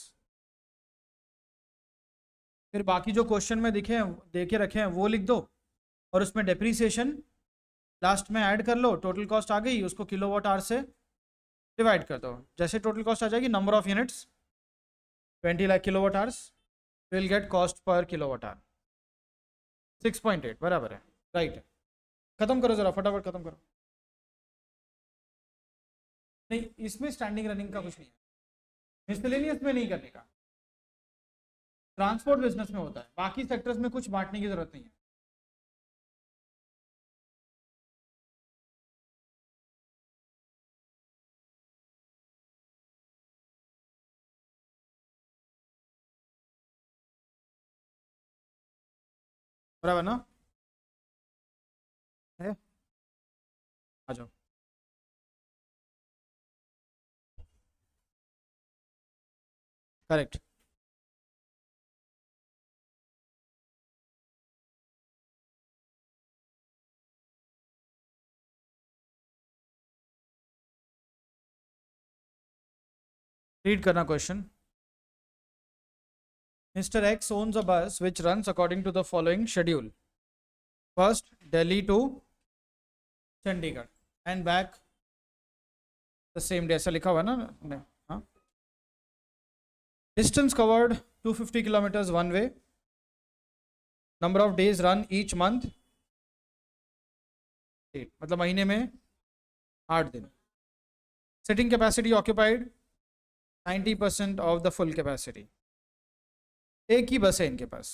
फिर बाकी जो क्वेश्चन में दिखे हैं देखे रखे हैं वो लिख दो, और उसमें डेप्रीसिएशन लास्ट में ऐड कर लो। टोटल कॉस्ट आ गई, उसको किलोवाट आवर से डिवाइड कर दो। जैसे टोटल कॉस्ट आ जाएगी, number of units 20 lakh kilowatt hours, will get cost per kilowatt hour 6.8 बराबर है, राइट है। खत्म करो जरा, फटाफट खत्म करो। नहीं, इसमें स्टैंडिंग रनिंग का कुछ नहीं है, मिसलेनियस में नहीं करने का, ट्रांसपोर्ट बिजनेस में होता है, बाकी सेक्टर्स में कुछ बांटने की जरूरत नहीं है। बराबर ना है? आ जाओ। करेक्ट। रीड करना question. Mr. X owns a bus which runs according to the following schedule. First, Delhi to Chandigarh and back the same day. ऐसा लिखा हुआ है ना? हाँ. Distance covered 250 kilometers one way. Number of days run each month 8, मतलब महीने में 8 दिन. Sitting capacity occupied 90% of the full capacity. एक ही बस है इनके पास।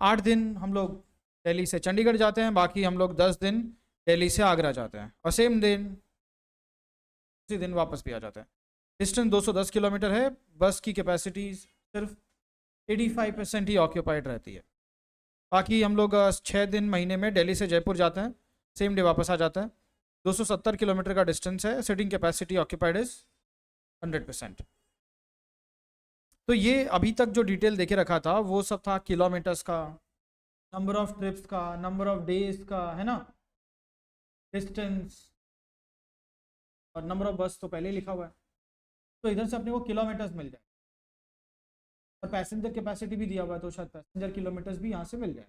8 दिन हम लोग दिल्ली से चंडीगढ़ जाते हैं, बाकी हम लोग 10 दिन दिल्ली से आगरा जाते हैं, और सेम दिन उसी दिन वापस भी आ जाते हैं। डिस्टेंस 210 किलोमीटर है। बस की कैपेसिटी सिर्फ 85% ही ऑक्यूपाइड रहती है। बाकी हम लोग 6 दिन महीने में दिल्ली से जयपुर जाते हैं, सेम डे वापस आ जाते हैं। 270 किलोमीटर का डिस्टेंस है। Sitting capacity occupied is 100%। तो ये अभी तक जो डिटेल देखे रखा था वो सब था किलोमीटर्स का, नंबर ऑफ ट्रिप्स का, नंबर ऑफ डेज का, है ना, डिस्टेंस, और नंबर ऑफ बस तो पहले ही लिखा हुआ है। तो इधर से अपने को किलोमीटर्स मिल जाए, और पैसेंजर कैपेसिटी भी दिया हुआ है, तो शायद पैसेंजर किलोमीटर्स भी यहाँ से मिल जाए।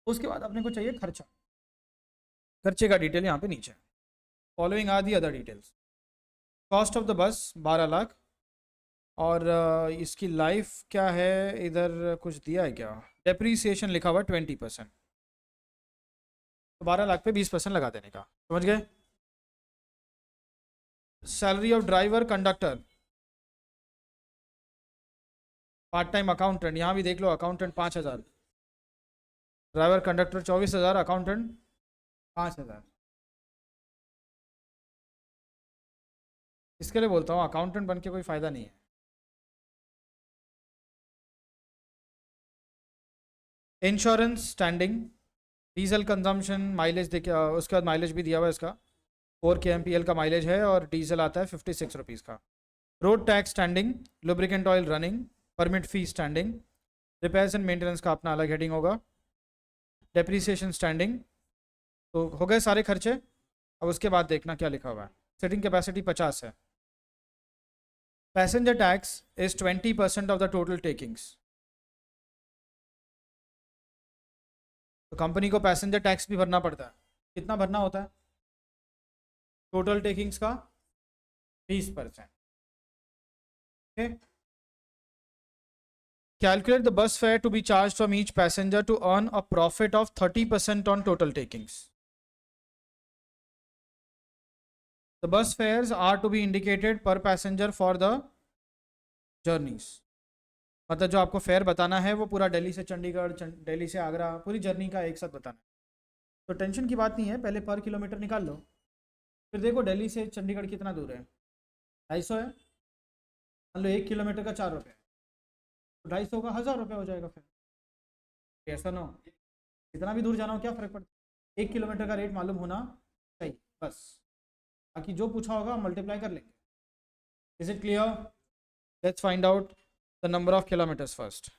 उसके बाद अपने को चाहिए खर्चा। खर्चे का डिटेल यहाँ पे नीचे है। Following are the other details. Cost of the bus 12 lakh, और इसकी लाइफ क्या है, इधर कुछ दिया है क्या? डेप्रीसिएशन लिखा हुआ 20%, तो 12 लाख पे 20% लगा देने का, समझ गए? Salary of driver conductor, part time accountant, यहाँ भी देख लो, अकाउंटेंट 5,000, ड्राइवर कंडक्टर 24,000, अकाउंटेंट 5,000। इसके लिए बोलता हूँ अकाउंटेंट बन के कोई फ़ायदा नहीं है। Insurance standing, diesel consumption, mileage देखिए, उसके बाद माइलेज भी दिया हुआ है इसका, 4 kmpl का माइलेज है, और डीजल आता है 56 रुपीज़ का। Road tax standing, lubricant oil running, permit fee standing, repairs and maintenance का अपना अलग हेडिंग होगा, डेप्रीसिएशन स्टैंडिंग। तो हो गए सारे खर्चे। अब उसके बाद देखना क्या लिखा हुआ है। सिटिंग कैपेसिटी 50 है। Passenger tax is 20% of the total takings. तो कंपनी को पैसेंजर टैक्स भी भरना पड़ता है। कितना भरना होता है? टोटल टेकिंग्स का 20%। Calculate the bus fare to be charged from each passenger to earn a profit of 30% on total takings. The bus fares are to be indicated per passenger for the journeys. मतलब जो आपको fair बताना है वो पूरा दिल्ली से चंडीगढ़, दिल्ली से आगरा, पूरी जर्नी का एक साथ बताना है। तो टेंशन की बात नहीं है, पहले पर किलोमीटर निकाल लो। फिर देखो दिल्ली से चंडीगढ़ कितना दूर है, 250 है। मान लो 1 किलोमीटर का 4 रुपये, तो 250 का 1,000 रुपये हो जाएगा। फिर ऐसा ना हो, इतना भी दूर जाना हो क्या फ़र्क पड़ता है, 1 किलोमीटर का रेट मालूम होना चाहिए बस। बाकी जो पूछा होगा मल्टीप्लाई कर लेंगे। Is it clear? Let's find out the number of kilometres first.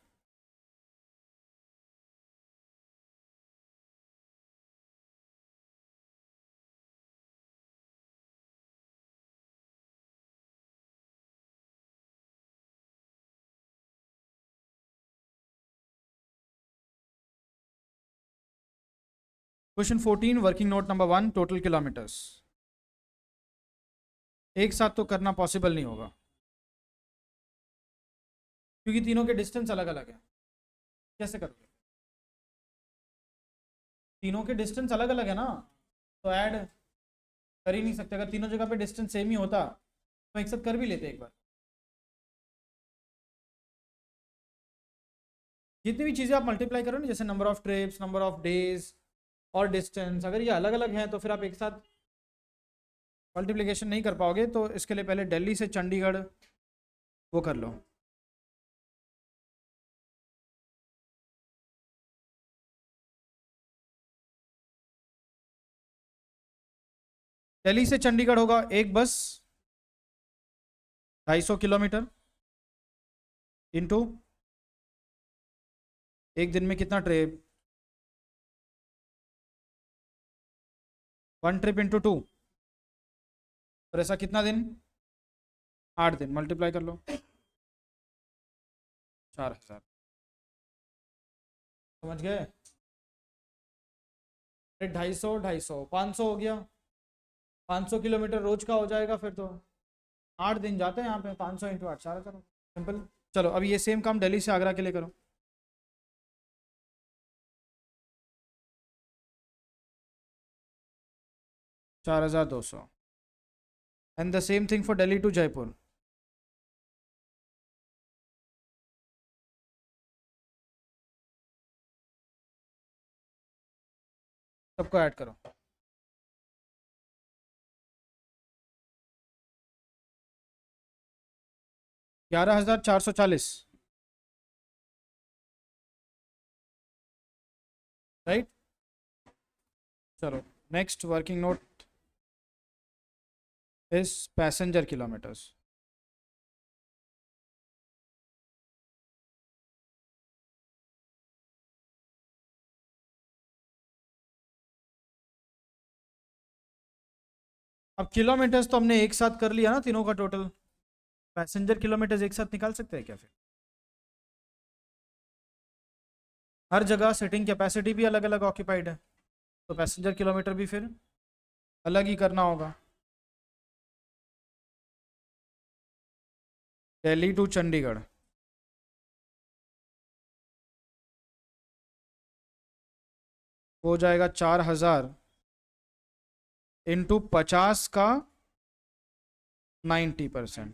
Question 14 working note number 1 total kilometres. एक साथ तो करना पॉसिबल नहीं होगा क्योंकि तीनों के डिस्टेंस अलग अलग है. कैसे करोगे? तीनों के डिस्टेंस अलग अलग है ना, तो ऐड कर ही नहीं सकते. अगर तीनों जगह पे डिस्टेंस सेम ही होता तो एक साथ कर भी लेते एक बार. जितनी भी चीज़ें आप मल्टीप्लाई करो ना, जैसे number of trips, number of days और डिस्टेंस, अगर ये अलग अलग हैं तो फिर आप एक साथ मल्टीप्लिकेशन नहीं कर पाओगे. तो इसके लिए पहले दिल्ली से चंडीगढ़ वो कर लो. दिल्ली से चंडीगढ़ होगा एक बस 250 किलोमीटर इंटू एक दिन में कितना ट्रिप, 1 ट्रिप इंटू 2, और ऐसा कितना दिन, 8 दिन. मल्टीप्लाई कर लो 4000. समझ गए? 250 250 500 हो गया. 500 किलोमीटर रोज का हो जाएगा फिर तो 8 दिन जाते हैं यहाँ पे. 500 इंटू 8 4000. सिंपल. चलो अभी ये सेम काम दिल्ली से आगरा के लिए करो. 4200. And the same thing for Delhi to Jaipur. सबको ऐड करो. 11440. राइट. चलो next working note is passenger kilometres. अब किलोमीटर्स तो हमने एक साथ कर लिया ना तीनों का टोटल. पैसेंजर किलोमीटर्स एक साथ निकाल सकते हैं क्या फिर? हर जगह सिटिंग कैपेसिटी भी अलग अलग ऑक्यूपाइड है तो पैसेंजर किलोमीटर भी फिर अलग ही करना होगा. दिल्ली टू चंडीगढ़ हो जाएगा 4000 इंटू 50 का 90%.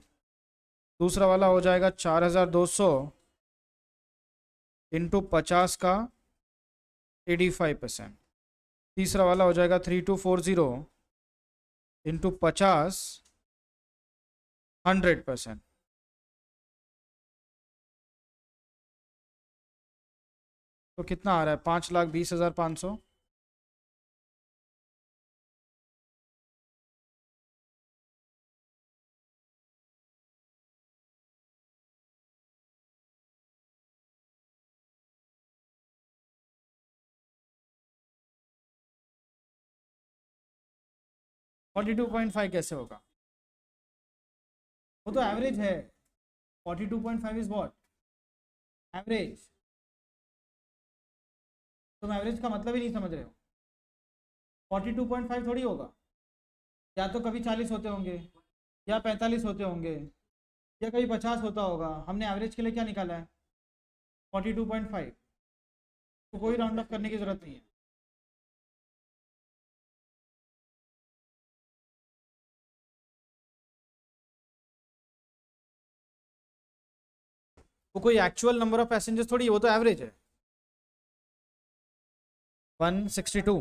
दूसरा वाला हो जाएगा 4200 इंटू 50 का 85%. तीसरा वाला हो जाएगा 3240 इंटू 50 100%. तो कितना आ रहा है? 5,20,500. फोर्टी 42.5 कैसे होगा? वो तो एवरेज है. 42.5 इज व्हाट? एवरेज. तुम एवरेज का मतलब ही नहीं समझ रहे हो. 42.5 थोड़ी होगा. या तो कभी 40 होते होंगे, या 45 होते होंगे, या कभी 50 होता होगा. हमने एवरेज के लिए क्या निकाला है? 42.5. तो कोई राउंड ऑफ करने की जरूरत नहीं है. वो कोई एक्चुअल नंबर ऑफ पैसेंजर्स थोड़ी है, वो तो एवरेज है. 162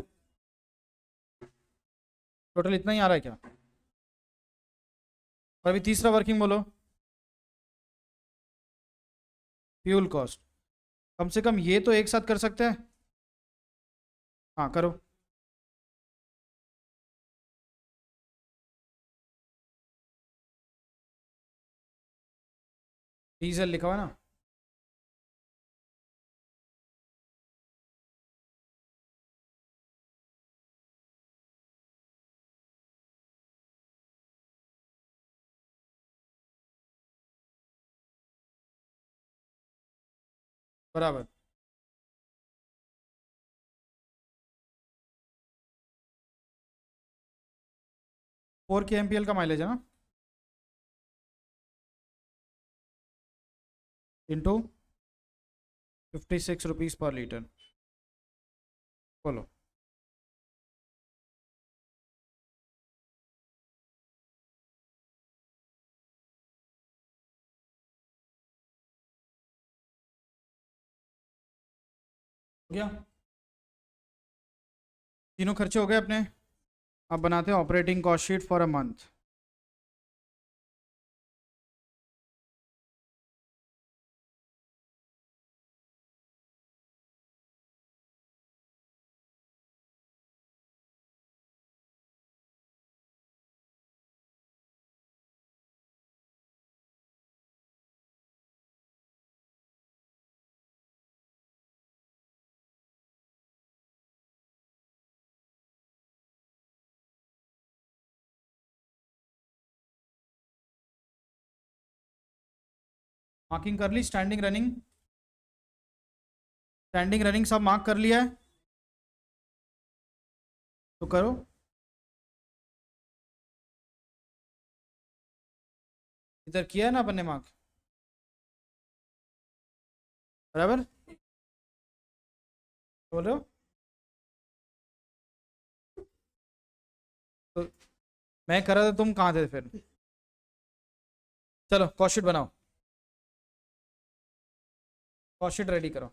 टोटल इतना ही आ रहा है क्या? और अभी तीसरा वर्किंग बोलो. Fuel cost. कम से कम ये तो एक साथ कर सकते हैं. हाँ करो. डीजल लिखा हुआ है ना. बराबर। 4 kmpl का माइलेज है ना, इंटू 56 रुपीज़ पर लीटर। बोलो। हो गया, तीनों खर्चे हो गए अपने। अब बनाते हैं operating cost sheet for a month. Marking कर ली, स्टैंडिंग रनिंग, स्टैंडिंग रनिंग सब मार्क कर लिया है, तो करो। इधर किया है ना अपन ने मार्क, बराबर। बोल रहे हो तो, मैं कर रहा था, तुम कहाँ थे फिर? चलो कॉस्ट शीट बनाओ, कॉस्ट शीट रेडी करो।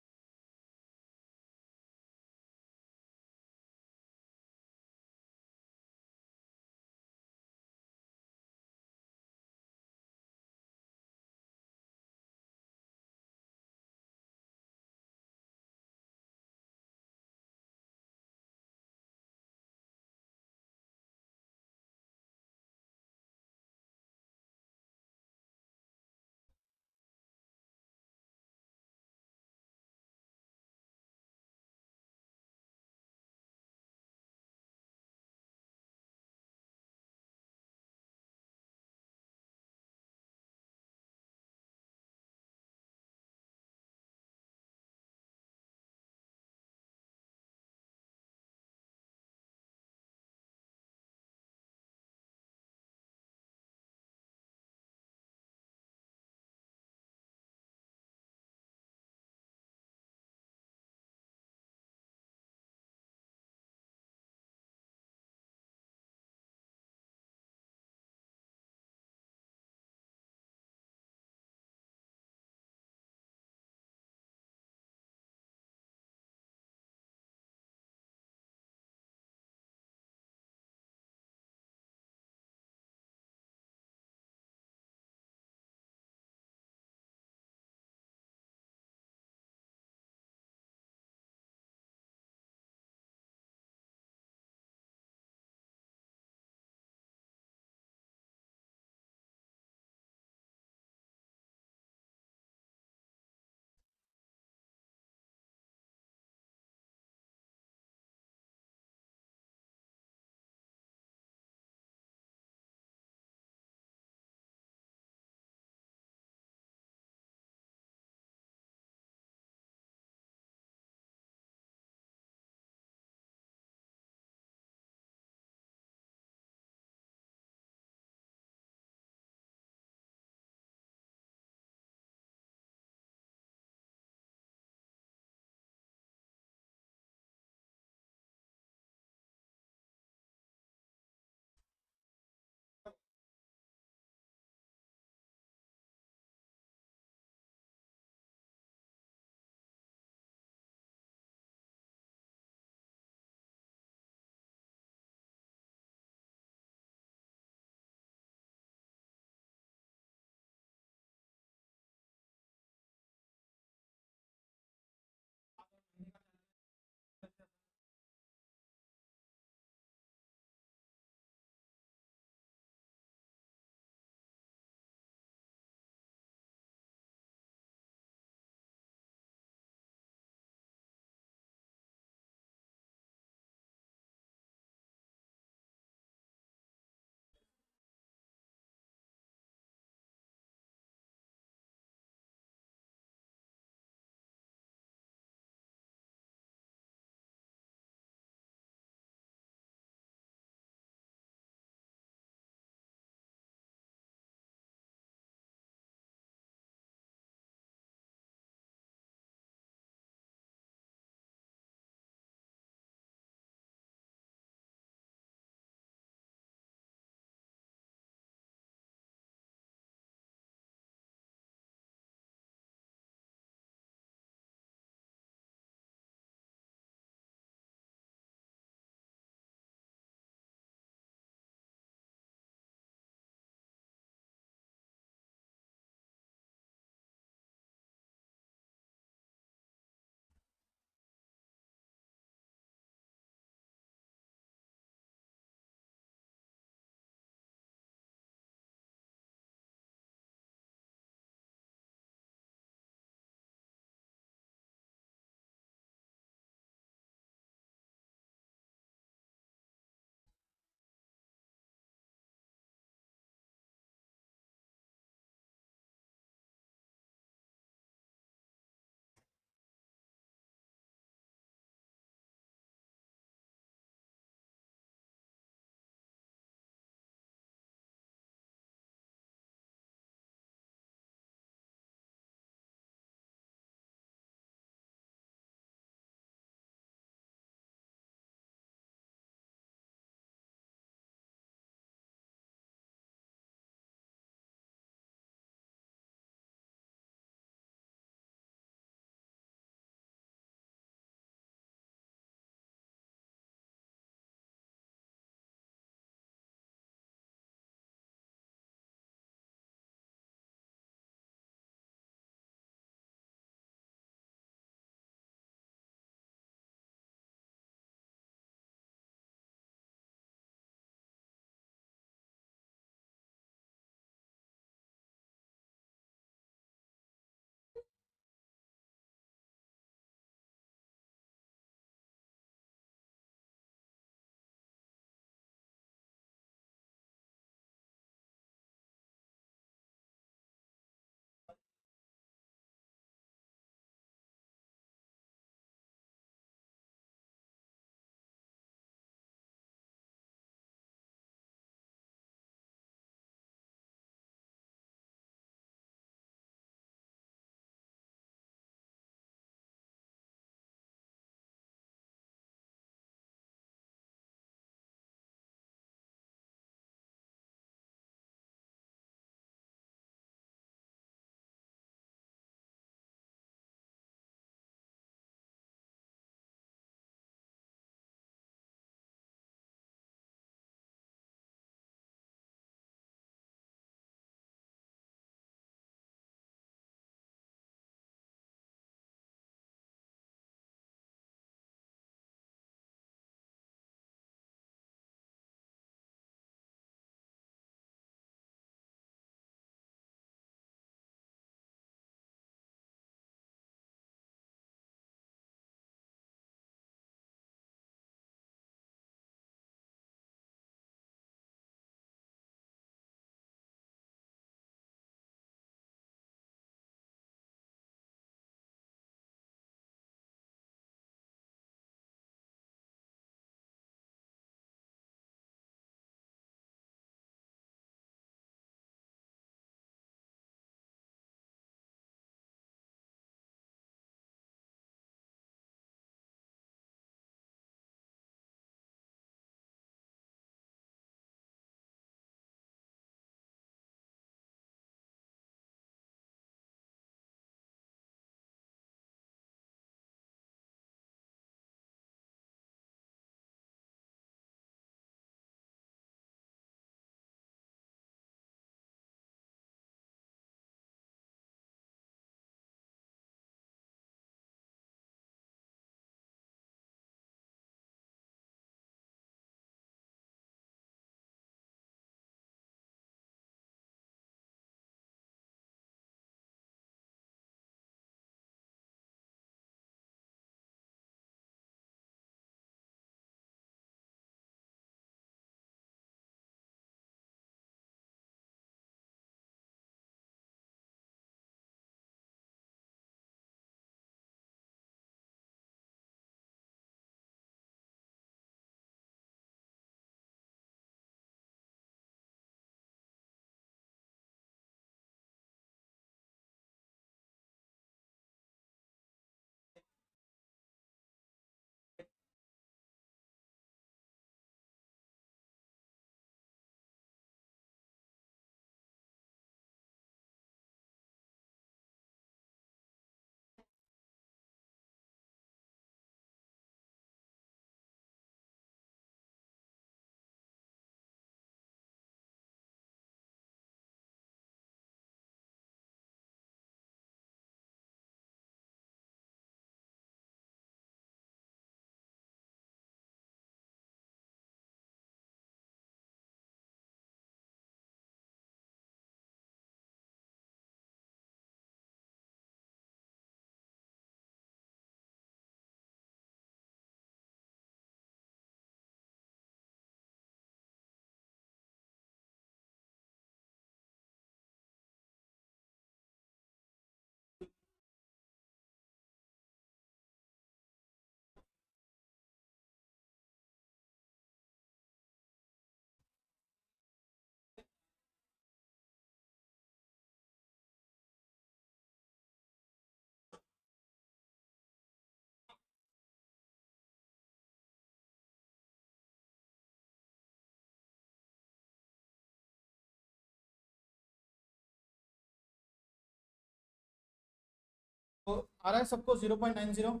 आ रहा है सबको 0.90?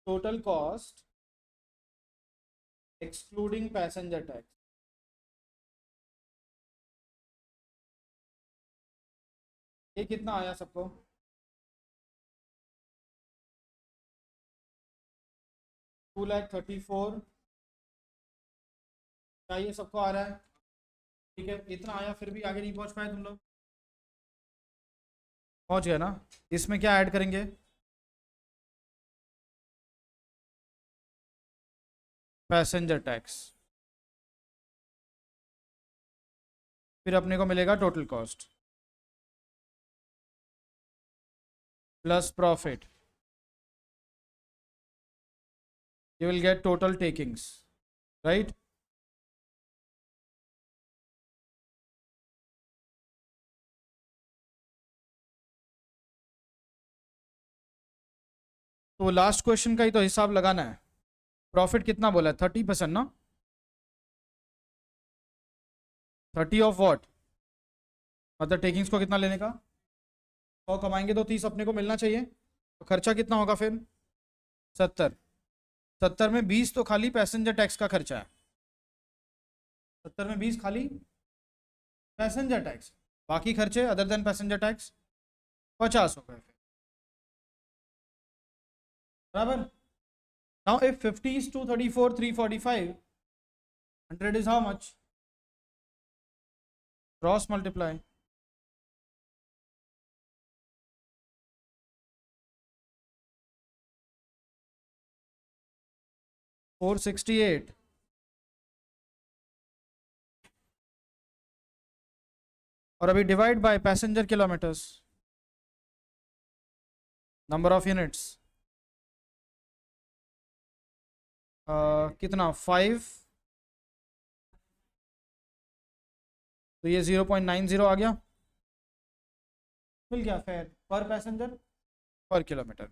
Total cost excluding passenger tax, ये कितना आया सबको? 2,34,000, क्या ये सबको आ रहा है? ठीक है, इतना आया, फिर भी आगे नहीं पहुंच पाए तुम लोग? पहुंच गए ना? इसमें क्या ऐड करेंगे? पैसेंजर टैक्स, फिर अपने को मिलेगा total cost plus profit, you will get total takings, right? तो लास्ट क्वेश्चन का ही तो हिसाब लगाना है। प्रॉफिट कितना बोला है? 30% ना? 30 ऑफ व्हाट? मतलब टेकिंग्स को कितना लेने का? 100 कमाएंगे तो 30 अपने को मिलना चाहिए, तो खर्चा कितना होगा फिर? 70। 70 में 20 तो खाली पैसेंजर टैक्स का खर्चा है। 70 में 20 खाली पैसेंजर टैक्स, बाकी खर्चे अदर देन पैसेंजर टैक्स 50 हो गए फिर, बराबर? Now if 50 is 234, 345, 100 is how much? Cross multiply. $468 और अभी divide by passenger kilometres, number of units, कितना? 5, तो ये 0.90 आ गया, मिल गया फेयर पर पैसेंजर पर किलोमीटर।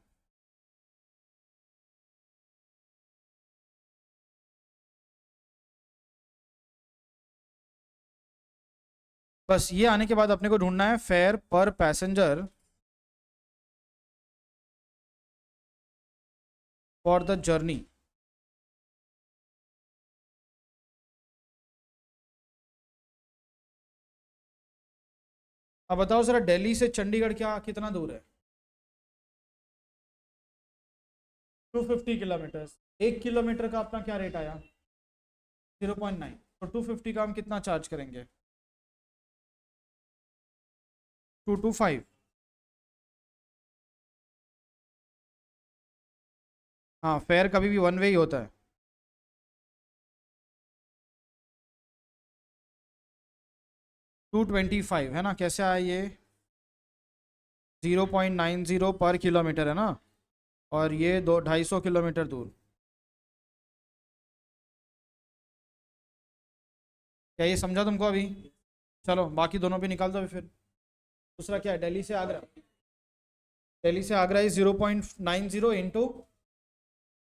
बस ये आने के बाद अपने को ढूंढना है फेयर पर पैसेंजर फॉर द जर्नी। अब बताओ जरा, दिल्ली से चंडीगढ़ क्या कितना दूर है? 250 किलोमीटर। 1 किलोमीटर का अपना क्या रेट आया? 0.9। तो 250 का हम कितना चार्ज करेंगे? 225। हाँ, फेयर कभी भी वन वे ही होता है। 225 है ना? कैसे आया ये? 0.90 पर किलोमीटर है ना, और ये 250 किलोमीटर दूर। क्या ये समझा तुमको अभी? चलो बाकी दोनों भी निकाल दो अभी फिर। दूसरा क्या है? दिल्ली से आगरा। दिल्ली से आगरा इज 0.90 इंटू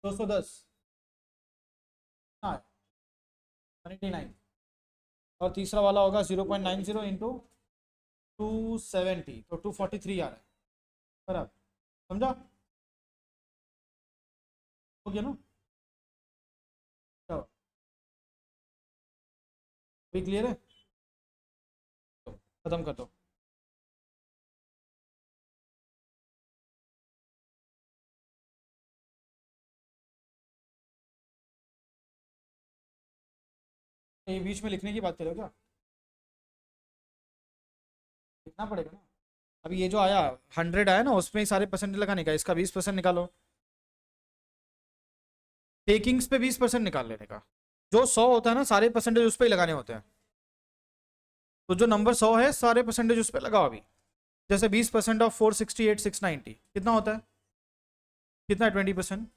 210, हाँ 99। और तीसरा वाला होगा 0.90 इंटू 270, तो 243 आ रहा है, बराबर? समझा? हो गया ना? चलो अभी क्लियर है, तो खत्म कर दो। ये बीच में लिखने की बात करो क्या? लिखना पड़ेगा ना। अभी ये जो आया 100 आया ना, उसमें ही सारे परसेंट लगाने का, इसका 20% निकालो। टेकिंग्स पे 20% निकाल लेने का। जो 100 होता है ना, सारे परसेंटेज उस पर ही लगाने होते हैं। तो जो नंबर 100 है, सारे परसेंटेज उस पर लगाओ अभी। जैसे 20% ऑफ 468,690 कितना होता है? कितना है 20%?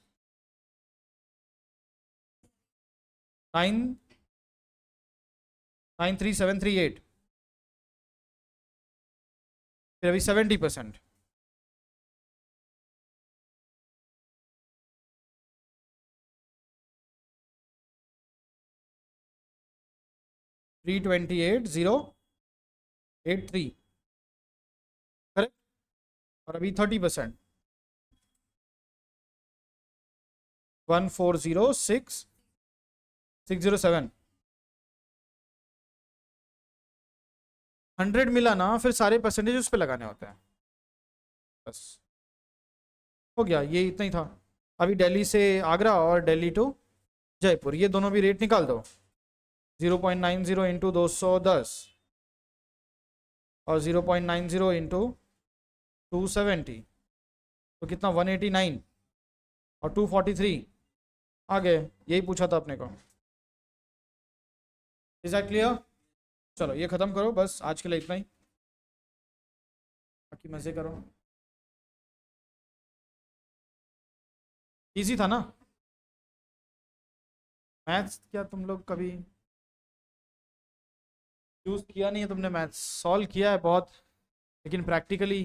9,93738। फिर अभी 70%, 328,083 करेक्ट। और अभी 30% 140,607 100 मिला ना, फिर सारे परसेंटेज उस पे लगाने होते हैं। बस हो गया, ये इतना ही था। अभी दिल्ली से आगरा और दिल्ली टू जयपुर, ये दोनों भी रेट निकाल दो। 0.90 इंटू 210 और 0.90 इंटू 270, तो कितना 189 और 243 आ गए। यही पूछा था अपने को। Is that clear? चलो ये ख़त्म करो, बस आज के लिए इतना ही, बाकी मज़े करो। इजी था ना? मैथ्स क्या तुम लोग कभी यूज़ किया नहीं है? तुमने मैथ्स सॉल्व किया है बहुत, लेकिन प्रैक्टिकली